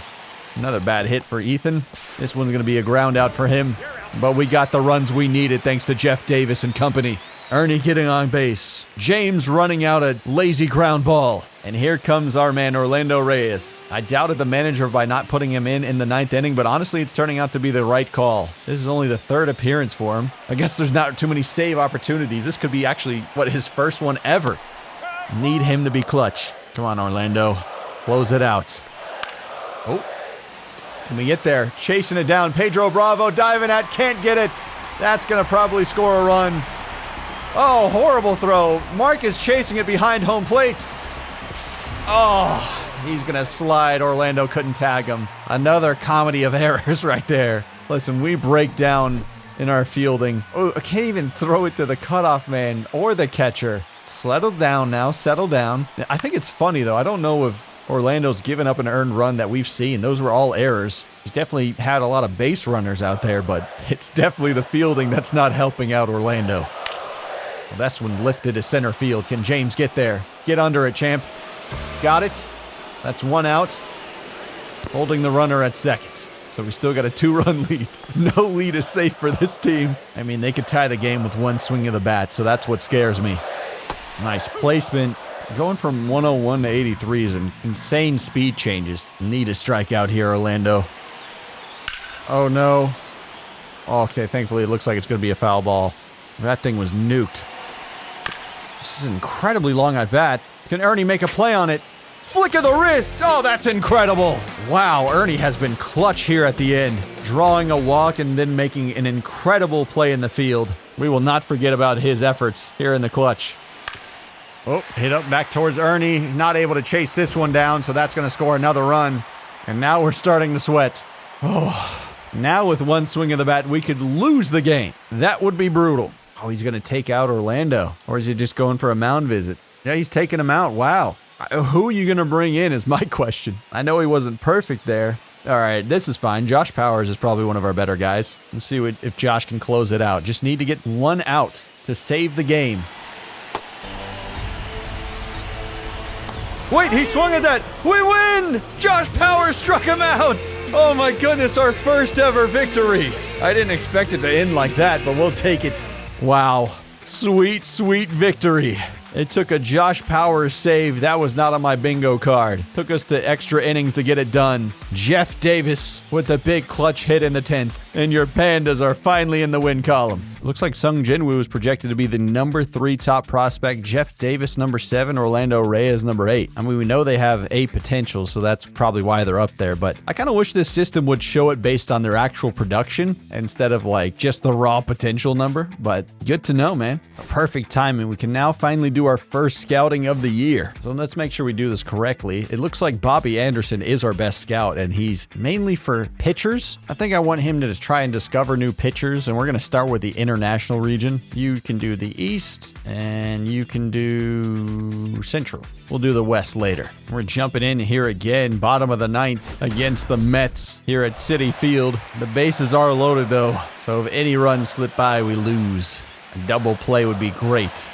Another bad hit for Ethan. This one's going to be a ground out for him. But we got the runs we needed thanks to Jeff Davis and company. Ernie getting on base. James running out a lazy ground ball. And here comes our man, Orlando Reyes. I doubted the manager by not putting him in the 9th inning, but honestly, it's turning out to be the right call. This is only the 3rd appearance for him. I guess there's not too many save opportunities. This could be actually, his first one ever. Need him to be clutch. Come on, Orlando. Close it out. Oh. Can we get there? Chasing it down. Pedro Bravo diving at, can't get it. That's going to probably score a run. Oh, horrible throw. Mark is chasing it behind home plate. Oh, he's going to slide. Orlando couldn't tag him. Another comedy of errors right there. Listen, we break down in our fielding. Oh, I can't even throw it to the cutoff man or the catcher. Settle down now. Settle down. I think it's funny, though. I don't know if Orlando's given up an earned run that we've seen. Those were all errors. He's definitely had a lot of base runners out there, but it's definitely the fielding that's not helping out Orlando. Well, that's one lifted to center field. Can James get there? Get under it, champ. Got it. That's 1 out. Holding the runner at second. So we still got a 2-run lead. No lead is safe for this team. I mean, they could tie the game with 1 swing of the bat, so that's what scares me. Nice placement. Going from 101 to 83 is an insane speed changes. Need a strikeout here, Orlando. Oh, no. Okay, thankfully it looks like it's going to be a foul ball. That thing was nuked. This is incredibly long at bat. Can Ernie make a play on it? Flick of the wrist! Oh, that's incredible! Wow, Ernie has been clutch here at the end. Drawing a walk and then making an incredible play in the field. We will not forget about his efforts here in the clutch. Oh, hit up back towards Ernie. Not able to chase this one down, so that's going to score another run. And now we're starting to sweat. Oh, now with 1 swing of the bat, we could lose the game. That would be brutal. Oh, he's going to take out Orlando. Or is he just going for a mound visit? Yeah, he's taking him out. Wow. Who are you going to bring in is my question. I know he wasn't perfect there. All right, this is fine. Josh Powers is probably one of our better guys. Let's see if Josh can close it out. Just need to get 1 out to save the game. Wait, he swung at that. We win! Josh Powers struck him out. Oh my goodness, our first ever victory. I didn't expect it to end like that, but we'll take it. Wow. Sweet, sweet victory. It took a Josh Powers save. That was not on my bingo card. Took us to extra innings to get it done. Jeff Davis with the big clutch hit in the 10th. And your Pandas are finally in the win column. Looks like Sung Jinwoo is projected to be the number 3 top prospect, Jeff Davis number 7, Orlando Reyes number 8. I mean, we know they have 8 potential, so that's probably why they're up there, but I kind of wish this system would show it based on their actual production instead of like just the raw potential number, but good to know, man. Perfect timing. We can now finally do our first scouting of the year. So let's make sure we do this correctly. It looks like Bobby Anderson is our best scout, and he's mainly for pitchers. I think I want him to try and discover new pitchers, and we're going to start with the international region. You can do the East, and you can do Central. We'll do the West later. We're jumping in here again, bottom of the 9th against the Mets here at Citi Field. The bases are loaded, though, so if any runs slip by, we lose. A double play would be great.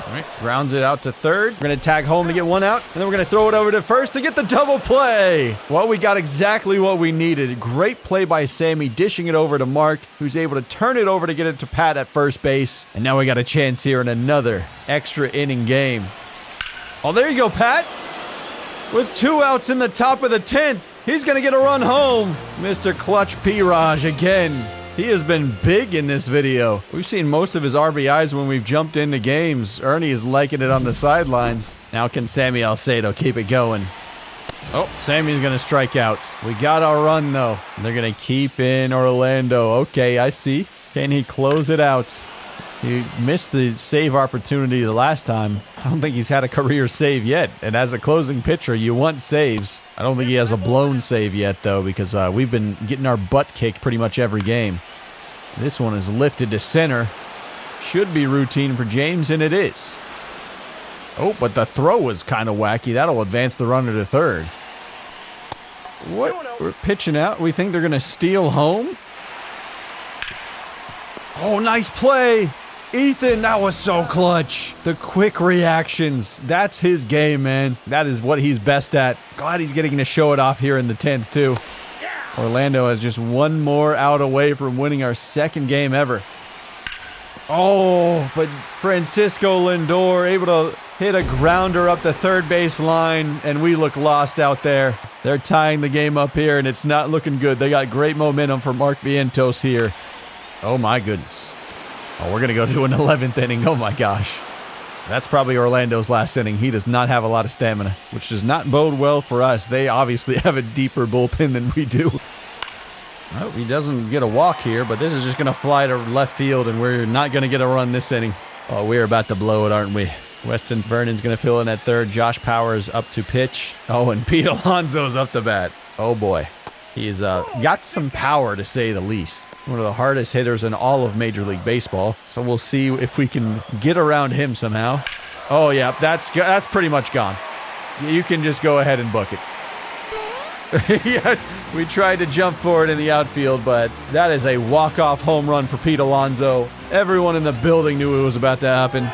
All right, grounds it out to third. We're going to tag home to get one out, and then we're going to throw it over to first to get the double play. Well, we got exactly what we needed. Great play by Sammy, dishing it over to Mark, who's able to turn it over to get it to Pat at first base. And now we got a chance here in another extra inning game. Oh, there you go, Pat. With 2 outs in the top of the 10th, he's going to get a run home. Mr. Clutch P-Raj again. He has been big in this video. We've seen most of his RBIs when we've jumped into games. Ernie is liking it on the sidelines. Now can Sammy Alcedo keep it going? Oh, Sammy's going to strike out. We got our run, though. They're going to keep in Orlando. Okay, I see. Can he close it out? He missed the save opportunity the last time. I don't think he's had a career save yet. And as a closing pitcher, you want saves. I don't think he has a blown save yet, though, because we've been getting our butt kicked pretty much every game. This one is lifted to center. Should be routine for James, and it is. Oh, but the throw was kind of wacky. That'll advance the runner to third. What? We're pitching out. We think they're going to steal home? Oh, nice play. Ethan, that was so clutch. The quick reactions. That's his game, man. That is what he's best at. Glad he's getting to show it off here in the 10th, too. Orlando has just one more out away from winning our 2nd game ever. Oh, but Francisco Lindor able to hit a grounder up the third base line, and we look lost out there. They're tying the game up here, and it's not looking good. They got great momentum for Mark Vientos here. Oh, my goodness. Oh, we're going to go to an 11th inning. Oh, my gosh. That's probably Orlando's last inning. He does not have a lot of stamina, which does not bode well for us. They obviously have a deeper bullpen than we do. Oh, he doesn't get a walk here, but this is just going to fly to left field, and we're not going to get a run this inning. Oh, we're about to blow it, aren't we? Weston Vernon's going to fill in at third. Josh Powers up to pitch. Oh, and Pete Alonso's up to bat. Oh, boy. He's got some power, to say the least. One of the hardest hitters in all of Major League Baseball. So we'll see if we can get around him somehow. Oh, yeah, that's pretty much gone. You can just go ahead and book it. Yeah, we tried to jump for it in the outfield, but that is a walk-off home run for Pete Alonso. Everyone in the building knew it was about to happen.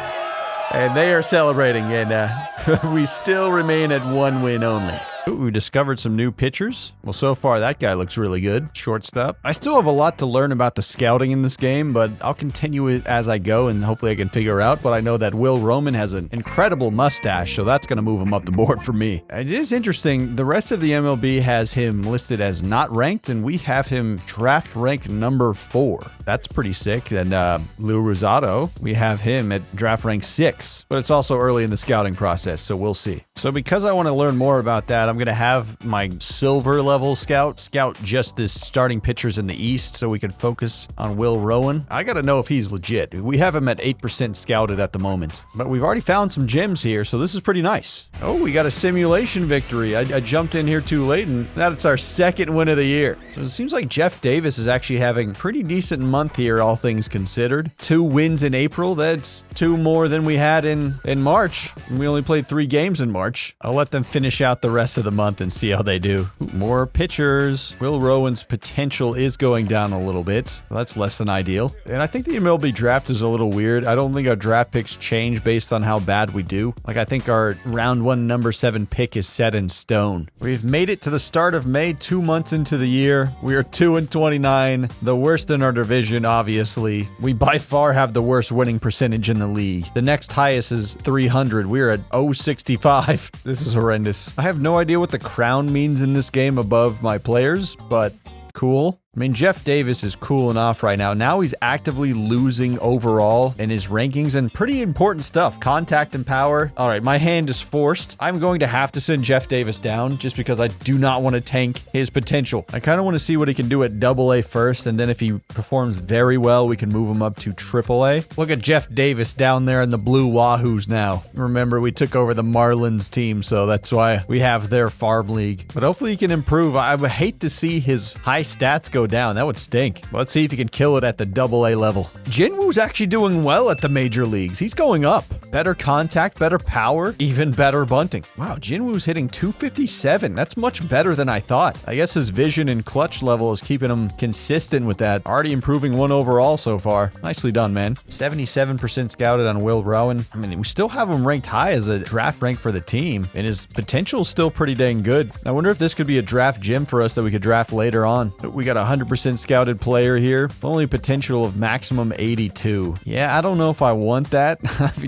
And they are celebrating, and we still remain at 1 win only. Ooh, we discovered some new pitchers. Well, so far, that guy looks really good. Shortstop. I still have a lot to learn about the scouting in this game, but I'll continue it as I go, and hopefully I can figure out. But I know that Will Roman has an incredible mustache, so that's going to move him up the board for me. It is interesting. The rest of the MLB has him listed as not ranked, and we have him draft rank number 4. That's pretty sick. And Lou Rosado, we have him at draft rank 6. But it's also early in the scouting process, so we'll see. So because I want to learn more about that, I'm going to have my silver level scout just the starting pitchers in the East so we can focus on Will Rowan. I got to know if he's legit. We have him at 8% scouted at the moment, but we've already found some gems here, so this is pretty nice. Oh, we got a simulation victory. I jumped in here too late, and that's our 2nd win of the year. So it seems like Jeff Davis is actually having a pretty decent month here, all things considered. 2 wins in April. That's 2 more than we had in March. We only played 3 games in March. I'll let them finish out the rest of the month and see how they do. Ooh, more pitchers. Will Rowan's potential is going down a little bit. Well, that's less than ideal. And I think the MLB draft is a little weird. I don't think our draft picks change based on how bad we do. Like, I think our round 1 number 7 pick is set in stone. We've made it to the start of May, 2 months into the year. We are 2-29, the worst in our division, obviously. We by far have the worst winning percentage in the league. The next highest is 300. We're at 065. This is horrendous. I have no idea what the crown means in this game above my players, but cool. I mean, Jeff Davis is cooling off right now. Now he's actively losing overall in his rankings and pretty important stuff. Contact and power. All right, my hand is forced. I'm going to have to send Jeff Davis down just because I do not want to tank his potential. I kind of want to see what he can do at AA first, and then if he performs very well, we can move him up to AAA. Look at Jeff Davis down there in the blue Wahoos now. Remember, we took over the Marlins team, so that's why we have their farm league. But hopefully he can improve. I would hate to see his high stats go down. That would stink. Let's see if he can kill it at the AA level. Jinwoo's actually doing well at the major leagues. He's going up. Better contact, better power, even better bunting. Wow, Jinwoo's hitting 257. That's much better than I thought. I guess his vision and clutch level is keeping him consistent with that. Already improving 1 overall so far. Nicely done, man. 77% scouted on Will Rowan. I mean, we still have him ranked high as a draft rank for the team, and his potential is still pretty dang good. I wonder if this could be a draft gem for us that we could draft later on. We got a 100% scouted player here. Only potential of maximum 82. Yeah, I don't know if I want that.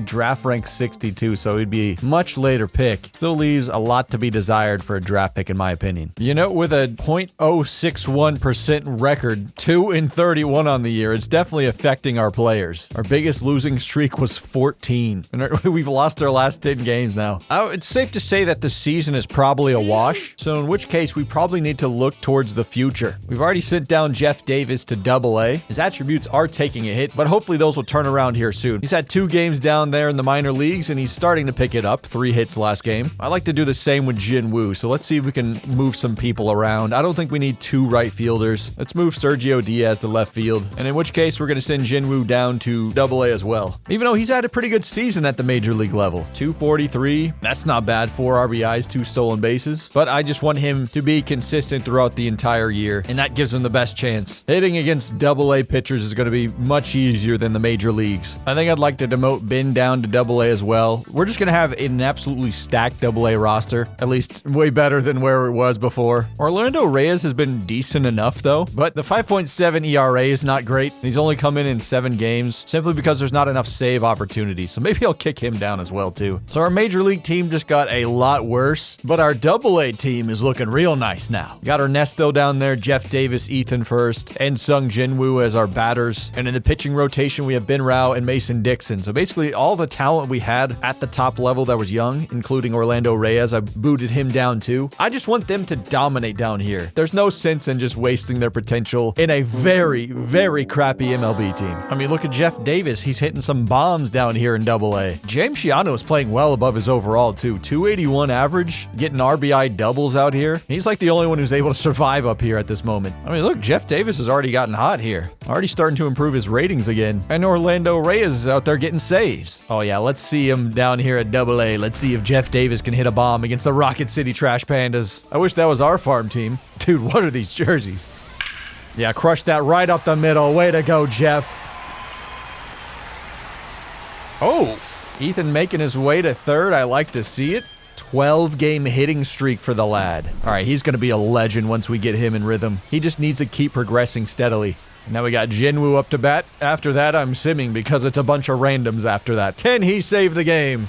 Draft rank 62, so he'd be a much later pick. Still leaves a lot to be desired for a draft pick, in my opinion. You know, with a 0.061% record, 2-31 on the year, it's definitely affecting our players. Our biggest losing streak was 14. And we've lost our last 10 games now. It's safe to say that the season is probably a wash, so in which case we probably need to look towards the future. We've already sent down Jeff Davis to AA. His attributes are taking a hit, but hopefully those will turn around here soon. He's had 2 games down there in the minor leagues, and he's starting to pick it up. 3 hits last game. I like to do the same with Jinwoo, so let's see if we can move some people around. I don't think we need 2 right fielders. Let's move Sergio Diaz to left field, and in which case we're going to send Jinwoo down to AA as well. Even though he's had a pretty good season at the major league level. 243, that's not bad. 4 RBIs, 2 stolen bases, but I just want him to be consistent throughout the entire year, and that gives him the best chance. Hitting against AA pitchers is going to be much easier than the major leagues. I think I'd like to demote Ben down to AA as well. We're just going to have an absolutely stacked AA roster, at least way better than where it was before. Orlando Reyes has been decent enough though, but the 5.7 ERA is not great. He's only come in 7 games simply because there's not enough save opportunities, so maybe I'll kick him down as well too. So our major league team just got a lot worse, but our AA team is looking real nice now. We got Ernesto down there, Jeff Davis, Ethan first, and Sung Jinwoo as our batters, and in the pitching rotation we have Ben Rao and Mason Dixon. So basically all the talent we had at the top level that was young, including Orlando Reyes, I booted him down too. I just want them to dominate down here. There's no sense in just wasting their potential in a very, very crappy MLB team. I mean, look at Jeff Davis. He's hitting some bombs down here in AA. James Shiano is playing well above his overall too. 281 average, getting RBI doubles out here. He's like the only one who's able to survive up here at this moment. I mean, look, Jeff Davis has already gotten hot here. Already starting to improve his ratings again. And Orlando Reyes is out there getting saves. Oh yeah, let's see him down here at AA. Let's see if Jeff Davis can hit a bomb against the Rocket City Trash Pandas. I wish that was our farm team. Dude, what are these jerseys? Yeah, crushed that right up the middle. Way to go, Jeff. Oh, Ethan making his way to third. I like to see it. 12-game hitting streak for the lad. All right, he's going to be a legend once we get him in rhythm. He just needs to keep progressing steadily. Now we got Jinwoo up to bat. After that, I'm simming because it's a bunch of randoms after that. Can he save the game?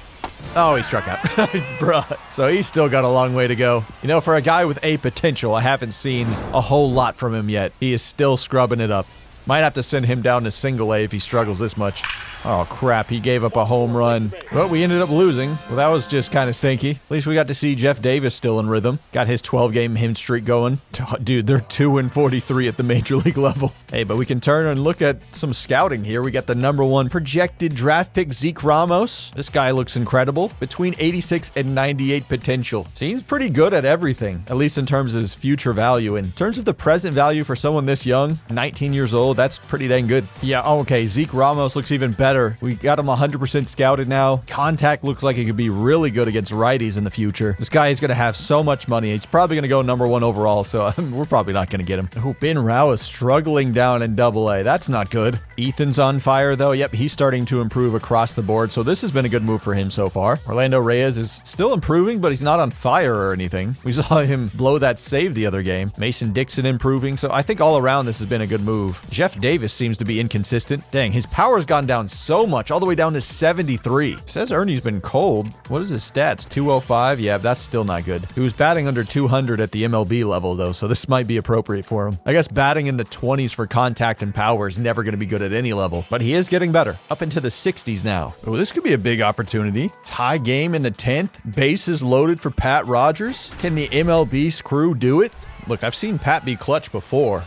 Oh, he struck out. Bruh. So he's still got a long way to go. You know, for a guy with A potential, I haven't seen a whole lot from him yet. He is still scrubbing it up. Might have to send him down to single A if he struggles this much. Oh, crap. He gave up a home run. Well, we ended up losing. Well, that was just kind of stinky. At least we got to see Jeff Davis still in rhythm. Got his 12-game hit streak going. Oh, dude, they're 2-43 at the major league level. Hey, but we can turn and look at some scouting here. We got the #1 projected draft pick, Zeke Ramos. This guy looks incredible. Between 86 and 98 potential. Seems pretty good at everything, at least in terms of his future value. In terms of the present value for someone this young, 19 years old, that's pretty dang good. Yeah, okay, Zeke Ramos looks even better. We got him 100% scouted now. Contact looks like he could be really good against righties in the future. This guy is going to have so much money. He's probably going to go #1 overall, so we're probably not going to get him. Oh, Ben Rao is struggling down in AA. That's not good. Ethan's on fire, though. Yep, he's starting to improve across the board, so this has been a good move for him so far. Orlando Reyes is still improving, but he's not on fire or anything. We saw him blow that save the other game. Mason Dixon improving, so I think all around this has been a good move. Jeff Davis seems to be inconsistent. Dang, his power's gone down so much, all the way down to 73. It says Ernie's been cold. What is his stats? 205? Yeah, that's still not good. He was batting under 200 at the MLB level, though, so this might be appropriate for him. I guess batting in the 20s for contact and power is never going to be good at any level, but he is getting better. Up into the 60s now. Oh, this could be a big opportunity. Tie game in the 10th. Bases loaded for Pat Rogers. Can the MLB crew do it? Look, I've seen Pat be clutch before.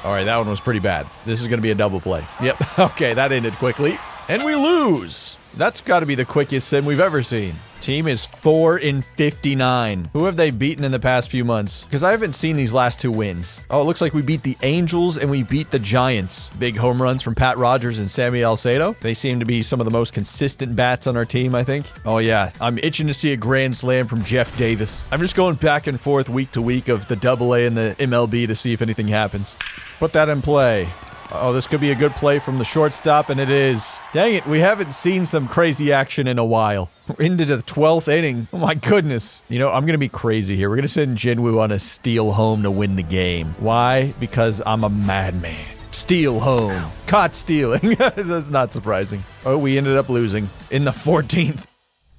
All right, that one was pretty bad. This is going to be a double play. Yep. Okay, that ended quickly. And we lose. That's got to be the quickest sim we've ever seen. Team is 4-59. Who have they beaten in the past few months? Because I haven't seen these last two wins. Oh, it looks like we beat the Angels and we beat the Giants. Big home runs from Pat Rogers and Sammy Alcedo. They seem to be some of the most consistent bats on our team, I think. Oh, yeah. I'm itching to see a grand slam from Jeff Davis. I'm just going back and forth week to week of the AA and the MLB to see if anything happens. Put that in play. Oh, this could be a good play from the shortstop, and it is. Dang it, we haven't seen some crazy action in a while. We're into the 12th inning. Oh my goodness. You know, I'm going to be crazy here. We're going to send Jinwoo on a steal home to win the game. Why? Because I'm a madman. Steal home. Caught stealing. That's not surprising. Oh, we ended up losing in the 14th.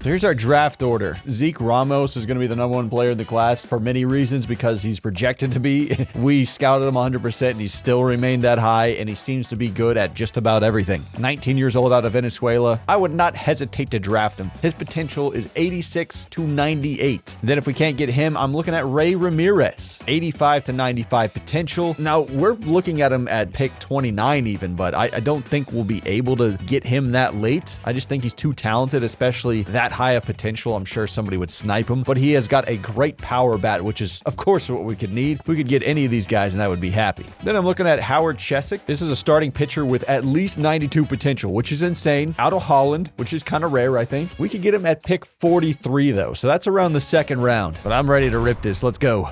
Here's our draft order. Zeke Ramos is going to be the #1 player in the class for many reasons, because he's projected to be. We scouted him 100% and he's still remained that high, and he seems to be good at just about everything. 19 years old out of Venezuela. I would not hesitate to draft him. His potential is 86 to 98. Then if we can't get him, I'm looking at Ray Ramirez. 85 to 95 potential. Now, we're looking at him at pick 29 even, but I don't think we'll be able to get him that late. I just think he's too talented, especially that high of potential. I'm sure somebody would snipe him, but he has got a great power bat, which is, of course, what we could need. We could get any of these guys and I would be happy. Then I'm looking at Howard Chesick. This is a starting pitcher with at least 92 potential, which is insane. Out of Holland, which is kind of rare, I think. We could get him at pick 43, though, so that's around the second round. But I'm ready to rip this. Let's go.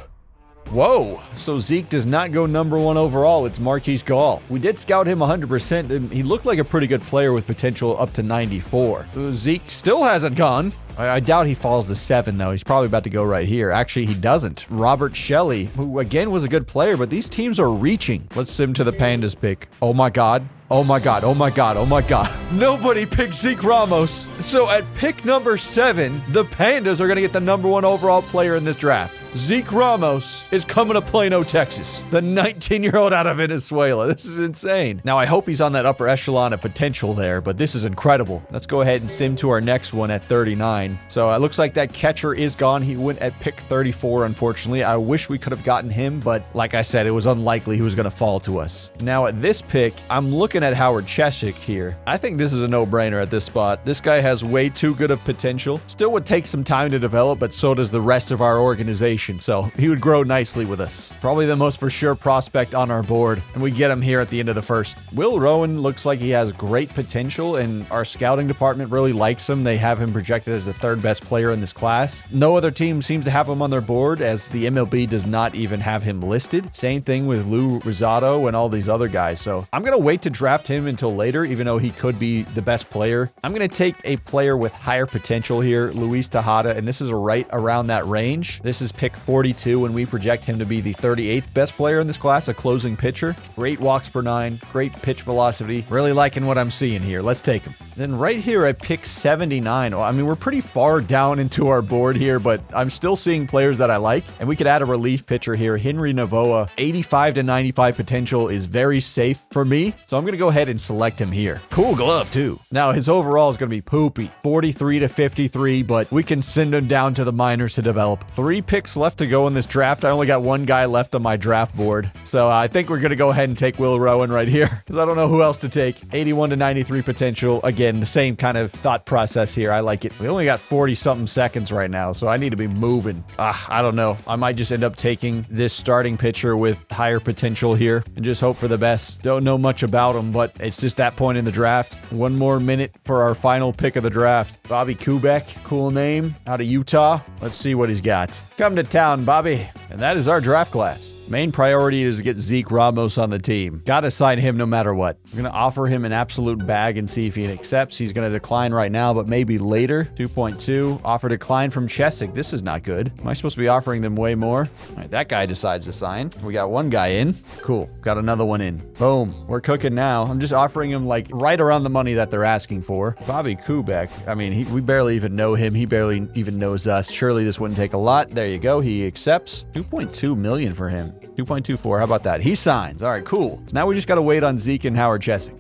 Whoa, so Zeke does not go #1 overall. It's Marquise Gall. We did scout him 100%, and he looked like a pretty good player with potential up to 94. Zeke still hasn't gone. I doubt he falls to 7, though. He's probably about to go right here. Actually, he doesn't. Robert Shelley, who again was a good player, but these teams are reaching. Let's sim to the Pandas pick. Oh my God. Oh my God. Oh my God. Oh my God. Nobody picked Zeke Ramos. So at pick number 7, the Pandas are going to get the #1 overall player in this draft. Zeke Ramos is coming to Plano, Texas. The 19-year-old out of Venezuela. This is insane. Now, I hope he's on that upper echelon of potential there, but this is incredible. Let's go ahead and sim to our next one at 39. So it looks like that catcher is gone. He went at pick 34, unfortunately. I wish we could have gotten him, but like I said, it was unlikely he was going to fall to us. Now, at this pick, I'm looking at Howard Chesick here. I think this is a no-brainer at this spot. This guy has way too good of potential. Still would take some time to develop, but so does the rest of our organization. So he would grow nicely with us. Probably the most for sure prospect on our board, and we get him here at the end of the first. Will Rowan looks like he has great potential, and our scouting department really likes him. They have him projected as the 3rd best player in this class. No other team seems to have him on their board, as the MLB does not even have him listed. Same thing with Lou Rosado and all these other guys. So I'm going to wait to draft him until later, even though he could be the best player. I'm going to take a player with higher potential here, Luis Tejada, and this is right around that range. This is pick 42, and we project him to be the 38th best player in this class, a closing pitcher. Great walks per 9, great pitch velocity. Really liking what I'm seeing here. Let's take him. Then right here at pick 79, I mean, we're pretty far down into our board here, but I'm still seeing players that I like, and we could add a relief pitcher here. Henry Navoa, 85 to 95 potential is very safe for me, so I'm going to go ahead and select him here. Cool glove, too. Now, his overall is going to be poopy, 43 to 53, but we can send him down to the minors to develop. 3 picks left to go in this draft. I only got 1 guy left on my draft board, so I think we're going to go ahead and take Will Rowan right here, because I don't know who else to take. 81 to 93 potential. Again, the same kind of thought process here. I like it. We only got 40-something seconds right now, so I need to be moving. I don't know. I might just end up taking this starting pitcher with higher potential here and just hope for the best. Don't know much about him, but it's just that point in the draft. 1 more minute for our final pick of the draft. Bobby Kubek, cool name, out of Utah. Let's see what he's got. Come to town, Bobby. And that is our draft class. Main priority is to get Zeke Ramos on the team. Gotta sign him no matter what. We're gonna offer him an absolute bag and see if he accepts. He's gonna decline right now, but maybe later. 2.2. Offer decline from Chesick. This is not good. Am I supposed to be offering them way more? All right, that guy decides to sign. We got one guy in. Cool. Got another one in. Boom. We're cooking now. I'm just offering him like right around the money that they're asking for. Bobby Kubek. I mean, we barely even know him. He barely even knows us. Surely this wouldn't take a lot. There you go. He accepts. 2.2 million for him. 2.24. How about that? He signs. All right, cool. So now we just got to wait on Zeke and Howard Chesick.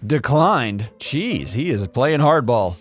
Declined. Jeez, he is playing hardball.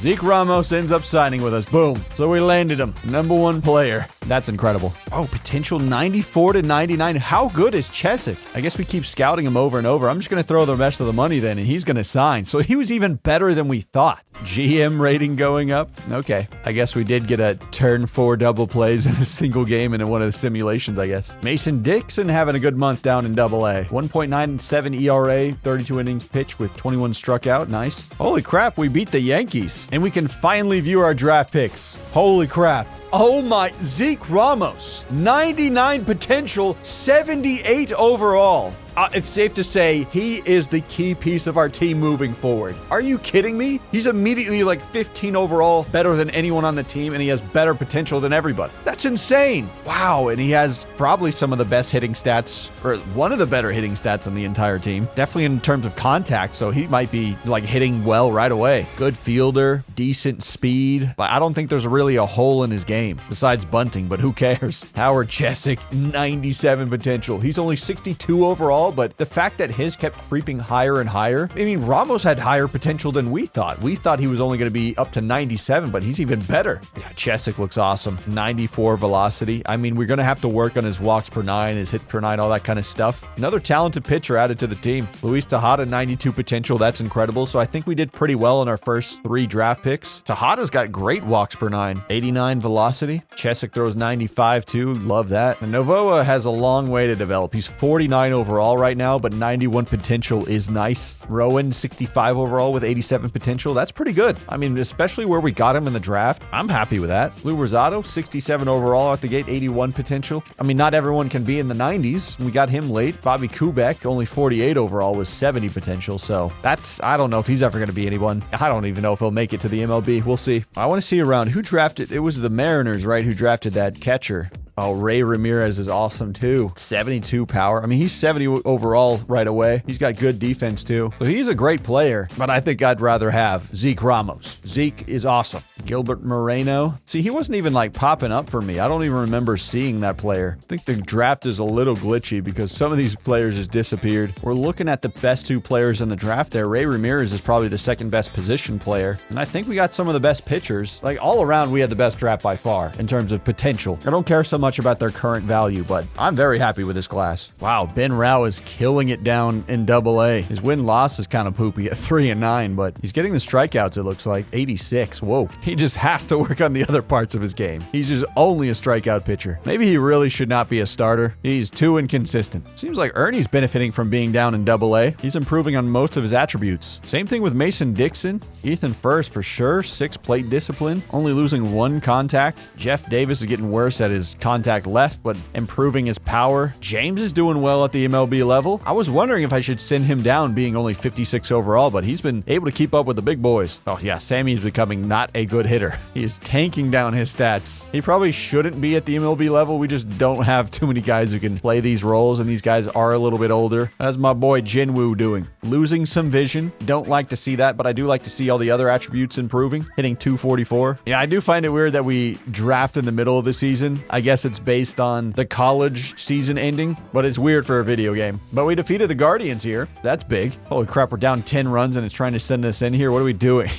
Zeke Ramos ends up signing with us. Boom. So we landed him. #1 player. That's incredible. Oh, potential 94 to 99. How good is Chesick? I guess we keep scouting him over and over. I'm just going to throw the rest of the money then, and he's going to sign. So he was even better than we thought. GM rating going up. Okay. I guess we did get a turn 4 double plays in a single game and in one of the simulations, I guess. Mason Dixon having a good month down in AA. 1.97 ERA, 32 innings pitched with 21 struck out. Nice. Holy crap, we beat the Yankees. And we can finally view our draft picks. Holy crap. Oh my, Zeke Ramos, 99 potential, 78 overall. It's safe to say he is the key piece of our team moving forward. Are you kidding me? He's immediately like 15 overall, better than anyone on the team, and he has better potential than everybody. That's insane. Wow, and he has probably some of the best hitting stats, or one of the better hitting stats on the entire team. Definitely in terms of contact, so he might be like hitting well right away. Good fielder, decent speed, but I don't think there's really a hole in his game besides bunting, but who cares? Howard Chesick, 97 potential. He's only 62 overall, but the fact that his kept creeping higher and higher, I mean, Ramos had higher potential than we thought. We thought he was only going to be up to 97, but he's even better. Yeah, Chesick looks awesome. 94 velocity. I mean, we're going to have to work on his walks per 9, his hit per 9, all that kind of stuff. Another talented pitcher added to the team. Luis Tejada, 92 potential. That's incredible. So I think we did pretty well in our first 3 draft picks. Tejada's got great walks per 9. 89 velocity. Chesick throws 95 too. Love that. And Novoa has a long way to develop. He's 49 overall right now, but 91 potential is nice. Rowan, 65 overall with 87 potential. That's pretty good. I mean, especially where we got him in the draft. I'm happy with that. Lou Rosado, 67 overall at the gate, 81 potential. I mean, not everyone can be in the 90s. We got him late. Bobby Kubek, only 48 overall with 70 potential. So that's, I don't know if he's ever going to be anyone. I don't even know if he'll make it to the MLB. We'll see. I want to see around who drafted. It was the Mariners, right, who drafted that catcher. Oh, Ray Ramirez is awesome too. 72 power. I mean, he's 70 overall right away. He's got good defense too. So he's a great player, but I think I'd rather have Zeke Ramos. Zeke is awesome. Gilbert Moreno. See, he wasn't even like popping up for me. I don't even remember seeing that player. I think the draft is a little glitchy because some of these players just disappeared. We're looking at the best 2 players in the draft there. Ray Ramirez is probably the second best position player. And I think we got some of the best pitchers. Like all around, we had the best draft by far in terms of potential. I don't care so much about their current value, but I'm very happy with this class. Wow, Ben Rao is killing it down in AA. His win-loss is kind of poopy at 3-9, but he's getting the strikeouts, it looks like. 86. Whoa. He just has to work on the other parts of his game. He's just only a strikeout pitcher. Maybe he really should not be a starter. He's too inconsistent. Seems like Ernie's benefiting from being down in AA. He's improving on most of his attributes. Same thing with Mason Dixon. Ethan First for sure. 6 plate discipline. Only losing 1 contact. Jeff Davis is getting worse at his contact left, but improving his power. James is doing well at the MLB level. I was wondering if I should send him down being only 56 overall, but he's been able to keep up with the big boys. Oh yeah, Sammy's becoming not a good hitter. He is tanking down his stats. He probably shouldn't be at the MLB level. We just don't have too many guys who can play these roles, and these guys are a little bit older. How's my boy Jinwoo doing? Losing some vision. Don't like to see that, but I do like to see all the other attributes improving. Hitting 244. Yeah, I do find it weird that we draft in the middle of the season. I guess it's based on the college season ending, but it's weird for a video game. But we defeated the Guardians here. That's big. Holy crap, we're down 10 runs and it's trying to send us in here. What are we doing?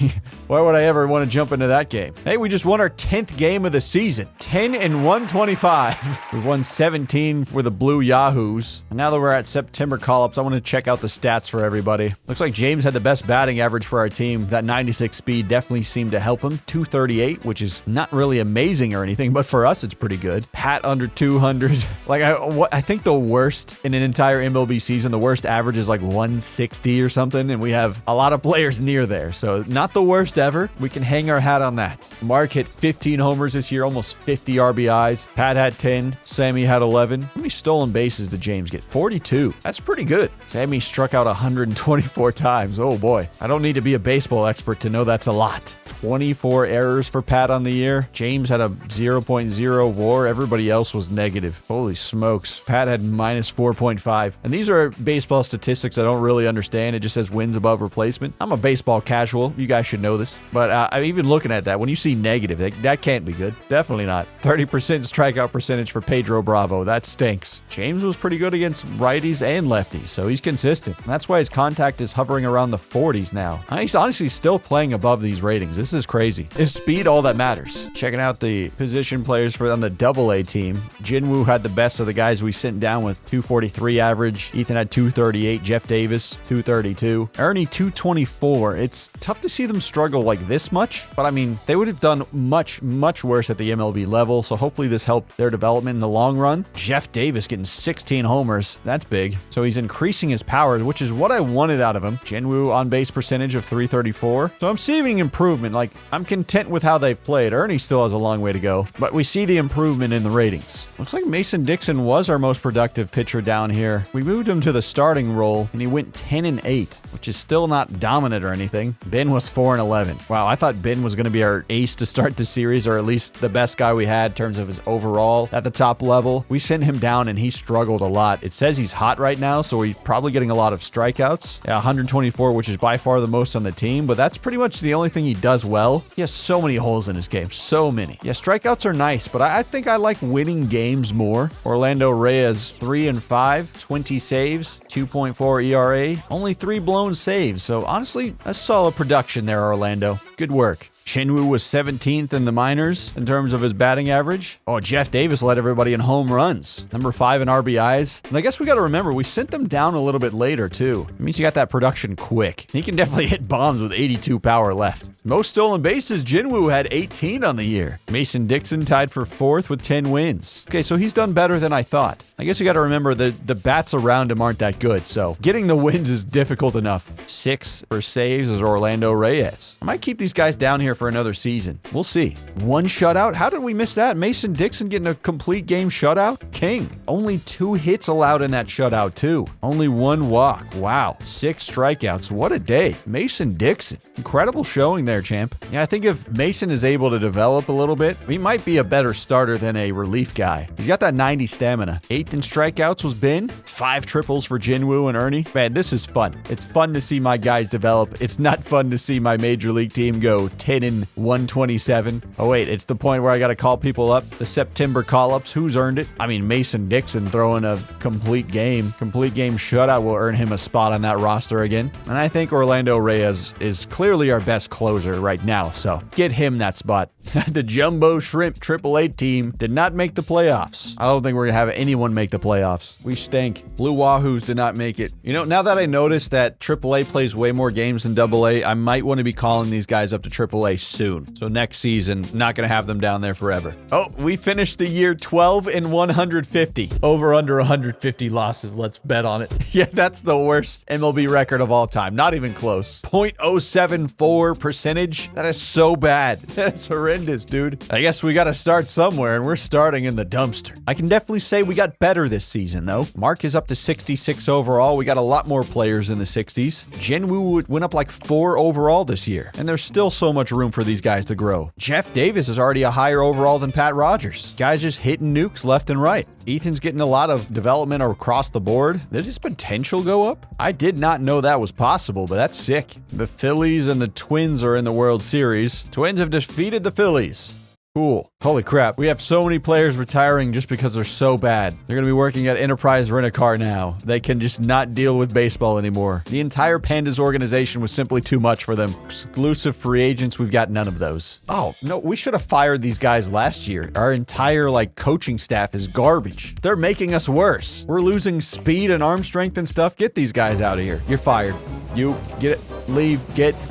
Why would I ever want to jump into that game? Hey, we just won our 10th game of the season. 10 and 125. We've won 17 for the Blue Yahoos. And now that we're at September call-ups, I want to check out the stats for everybody. Looks like James had the best batting average for our team. That 96 speed definitely seemed to help him. 238, which is not really amazing or anything, but for us, it's pretty good. Pat under 200. Like, I think the worst in an entire MLB season, the worst average is like 160 or something, and we have a lot of players near there. So not the worst ever. We can hang our hat on that. Mark hit 15 homers this year, almost 50 RBIs. Pat had 10. Sammy had 11. How many stolen bases did James get? 42. That's pretty good. Sammy struck out 124 times. Oh boy. I don't need to be a baseball expert to know that's a lot. 24 errors for Pat on the year. James had a 0.0 WAR. Everybody else was negative. Holy smokes. Pat had minus 4.5. And these are baseball statistics I don't really understand. It just says wins above replacement. I'm a baseball casual. You guys should know this. But I'm even looking at that. When you see negative, that can't be good. Definitely not. 30% strikeout percentage for Pedro Bravo. That stinks. James was pretty good against righties and lefties, so he's consistent. That's why his contact is hovering around the 40s now. He's honestly still playing above these ratings. This is crazy. Is speed all that matters? Checking out the position players on the AA team. Jinwoo had the best of the guys we sent down with 243 average. Ethan had 238. Jeff Davis, 232. Ernie, 224. It's tough to see them struggle like this much, but I mean, they would have done much, much worse at the MLB level, so hopefully this helped their development in the long run. Jeff Davis getting 16 homers. That's big. So he's increasing his power, which is what I wanted out of him. Jinwoo on base percentage of 334. So I'm seeing improvement. Like, I'm content with how they've played. Ernie still has a long way to go, but we see the improvement in the ratings. Looks like Mason Dixon was our most productive pitcher down here. We moved him to the starting role, and he went 10-8, which is still not dominant or anything. Ben was 4-11. Wow, I thought Ben was going to be our ace to start the series, or at least the best guy we had in terms of his overall at the top level. We sent him down, and he struggled a lot. It says he's hot right now, so he's probably getting a lot of strikeouts. Yeah, 124, which is by far the most on the team, but that's pretty much the only thing he does well. He has so many holes in his game. So many. Yeah, strikeouts are nice, but I think I like winning games more. Orlando Reyes, 3-5, 20 saves, 2.4 ERA, only 3 blown saves. So honestly, a solid production there, Orlando. Good work. Jinwoo was 17th in the minors in terms of his batting average. Oh, Jeff Davis led everybody in home runs. Number 5 in RBIs. And I guess we got to remember, we sent them down a little bit later, too. It means you got that production quick. He can definitely hit bombs with 82 power left. Most stolen bases, Jinwoo had 18 on the year. Mason Dixon tied for 4th with 10 wins. Okay, so he's done better than I thought. I guess you got to remember the bats around him aren't that good, so getting the wins is difficult enough. 6 for saves is Orlando Reyes. I might keep these guys down here for another season. We'll see. 1 shutout? How did we miss that? Mason Dixon getting a complete game shutout? King. Only 2 hits allowed in that shutout, too. Only 1 walk. Wow. 6 strikeouts. What a day. Mason Dixon. Incredible showing there, champ. Yeah, I think if Mason is able to develop a little bit, he might be a better starter than a relief guy. He's got that 90 stamina. 8th in strikeouts was Ben. 5 triples for Jinwoo and Ernie. Man, this is fun. It's fun to see my guys develop. It's not fun to see my major league team go 10-127. Oh wait, it's the point where I gotta call people up. The September call-ups. Who's earned it? I mean, Mason Dixon throwing a complete game shutout will earn him a spot on that roster again. And I think Orlando Reyes is clearly our best closer right now, so get him that spot. The Jumbo Shrimp AAA team did not make the playoffs. I don't think we're gonna have anyone make the playoffs. We stink. Blue Wahoos did not make it. You know, now that I noticed that AAA plays way more games than AA, I might want to be calling these guys up to AAA soon. So next season, not gonna have them down there forever. Oh, we finished the year 12-150. Over under 150 losses. Let's bet on it. Yeah, that's the worst MLB record of all time. Not even close. 0.074 percentage. That is so bad. That's horrendous, dude. I guess we gotta start somewhere, and we're starting in the dumpster. I can definitely say we got better this season, though. Mark is up to 66 overall. We got a lot more players in the 60s. Jinwoo went up like 4 overall this year, and there's still so much room for these guys to grow. Jeff Davis is already a higher overall than Pat Rogers. Guys just hitting nukes left and right. Ethan's getting a lot of development across the board. Did his potential go up? I did not know that was possible, but that's sick. The Phillies and the Twins are in the World Series. Twins have defeated the Phillies. Cool. Holy crap. We have so many players retiring just because they're so bad. They're going to be working at Enterprise Rent-A-Car now. They can just not deal with baseball anymore. The entire Pandas organization was simply too much for them. Exclusive free agents, we've got none of those. Oh, no, we should have fired these guys last year. Our entire, coaching staff is garbage. They're making us worse. We're losing speed and arm strength and stuff. Get these guys out of here. You're fired. You, get it, leave,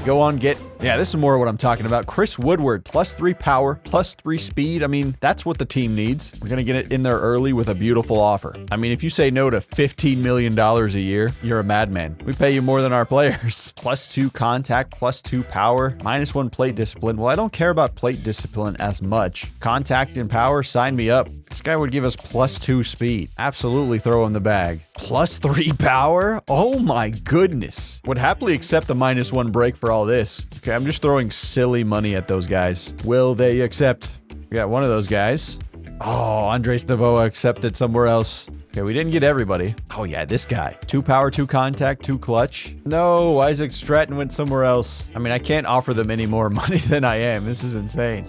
go on, get. Yeah, this is more what I'm talking about. Chris Woodward, +3 power, +3 speed. I mean, that's what the team needs. We're going to get it in there early with a beautiful offer. I mean, if you say no to $15 million a year, you're a madman. We pay you more than our players. +2 contact, +2 power, -1 plate discipline. Well, I don't care about plate discipline as much. Contact and power, sign me up. This guy would give us +2 speed. Absolutely throw in the bag. +3 power? Oh my goodness. Would happily accept the -1 break for all this. Okay, I'm just throwing silly money at those guys. Will they accept? We got one of those guys. Oh, Andres Navoa accepted somewhere else. Okay, we didn't get everybody. Oh yeah, this guy. 2 power, 2 contact, 2 clutch. No, Isaac Stratton went somewhere else. I mean, I can't offer them any more money than I am. This is insane.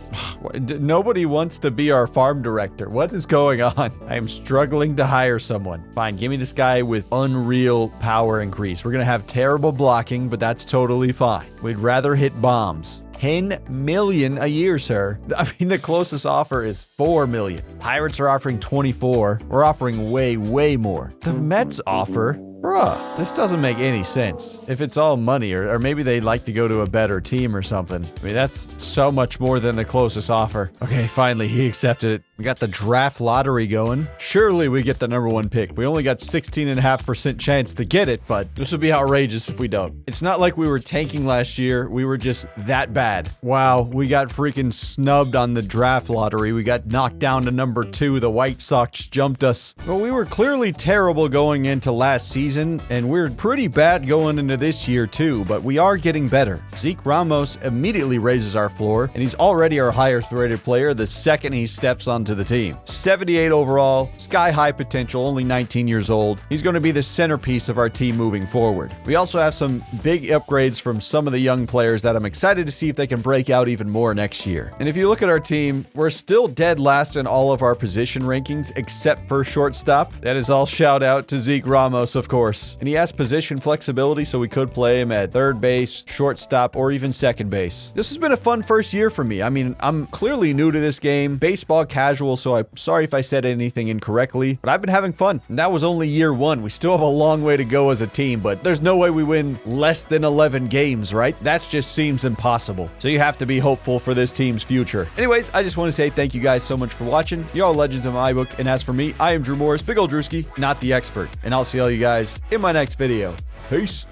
Nobody wants to be our farm director. What is going on? I am struggling to hire someone. Fine, give me this guy with unreal power increase. We're gonna have terrible blocking, but that's totally fine. We'd rather hit bombs. 10 million a year, sir. I mean, the closest offer is 4 million. Pirates are offering 24. We're offering way more. The Mets offer, bruh, this doesn't make any sense. If it's all money, or maybe they'd like to go to a better team or something. I mean, that's so much more than the closest offer. Okay, finally, he accepted it. We got the draft lottery going. Surely we get the #1 pick. We only got 16.5% chance to get it, but this would be outrageous if we don't. It's not like we were tanking last year. We were just that bad. Wow, we got freaking snubbed on the draft lottery. We got knocked down to #2. The White Sox jumped us. Well, we were clearly terrible going into last season, and we're pretty bad going into this year too, but we are getting better. Zeke Ramos immediately raises our floor, and he's already our highest rated player the second he steps onto the team. 78 overall, sky-high potential, only 19 years old. He's going to be the centerpiece of our team moving forward. We also have some big upgrades from some of the young players that I'm excited to see if they can break out even more next year. And if you look at our team, we're still dead last in all of our position rankings except for shortstop. That is all shout out to Zeke Ramos, of course. And he has position flexibility, so we could play him at third base, shortstop, or even second base. This has been a fun first year for me. I mean, I'm clearly new to this game, baseball casual, so I'm sorry if I said anything incorrectly, but I've been having fun. And that was only year 1. We still have a long way to go as a team, but there's no way we win less than 11 games, right? That just seems impossible. So you have to be hopeful for this team's future. Anyways, I just want to say thank you guys so much for watching. You're all legends in my book, and as for me, I am Drew Morris, Big Ol' Drewski, not the expert. And I'll see all you guys in my next video. Peace.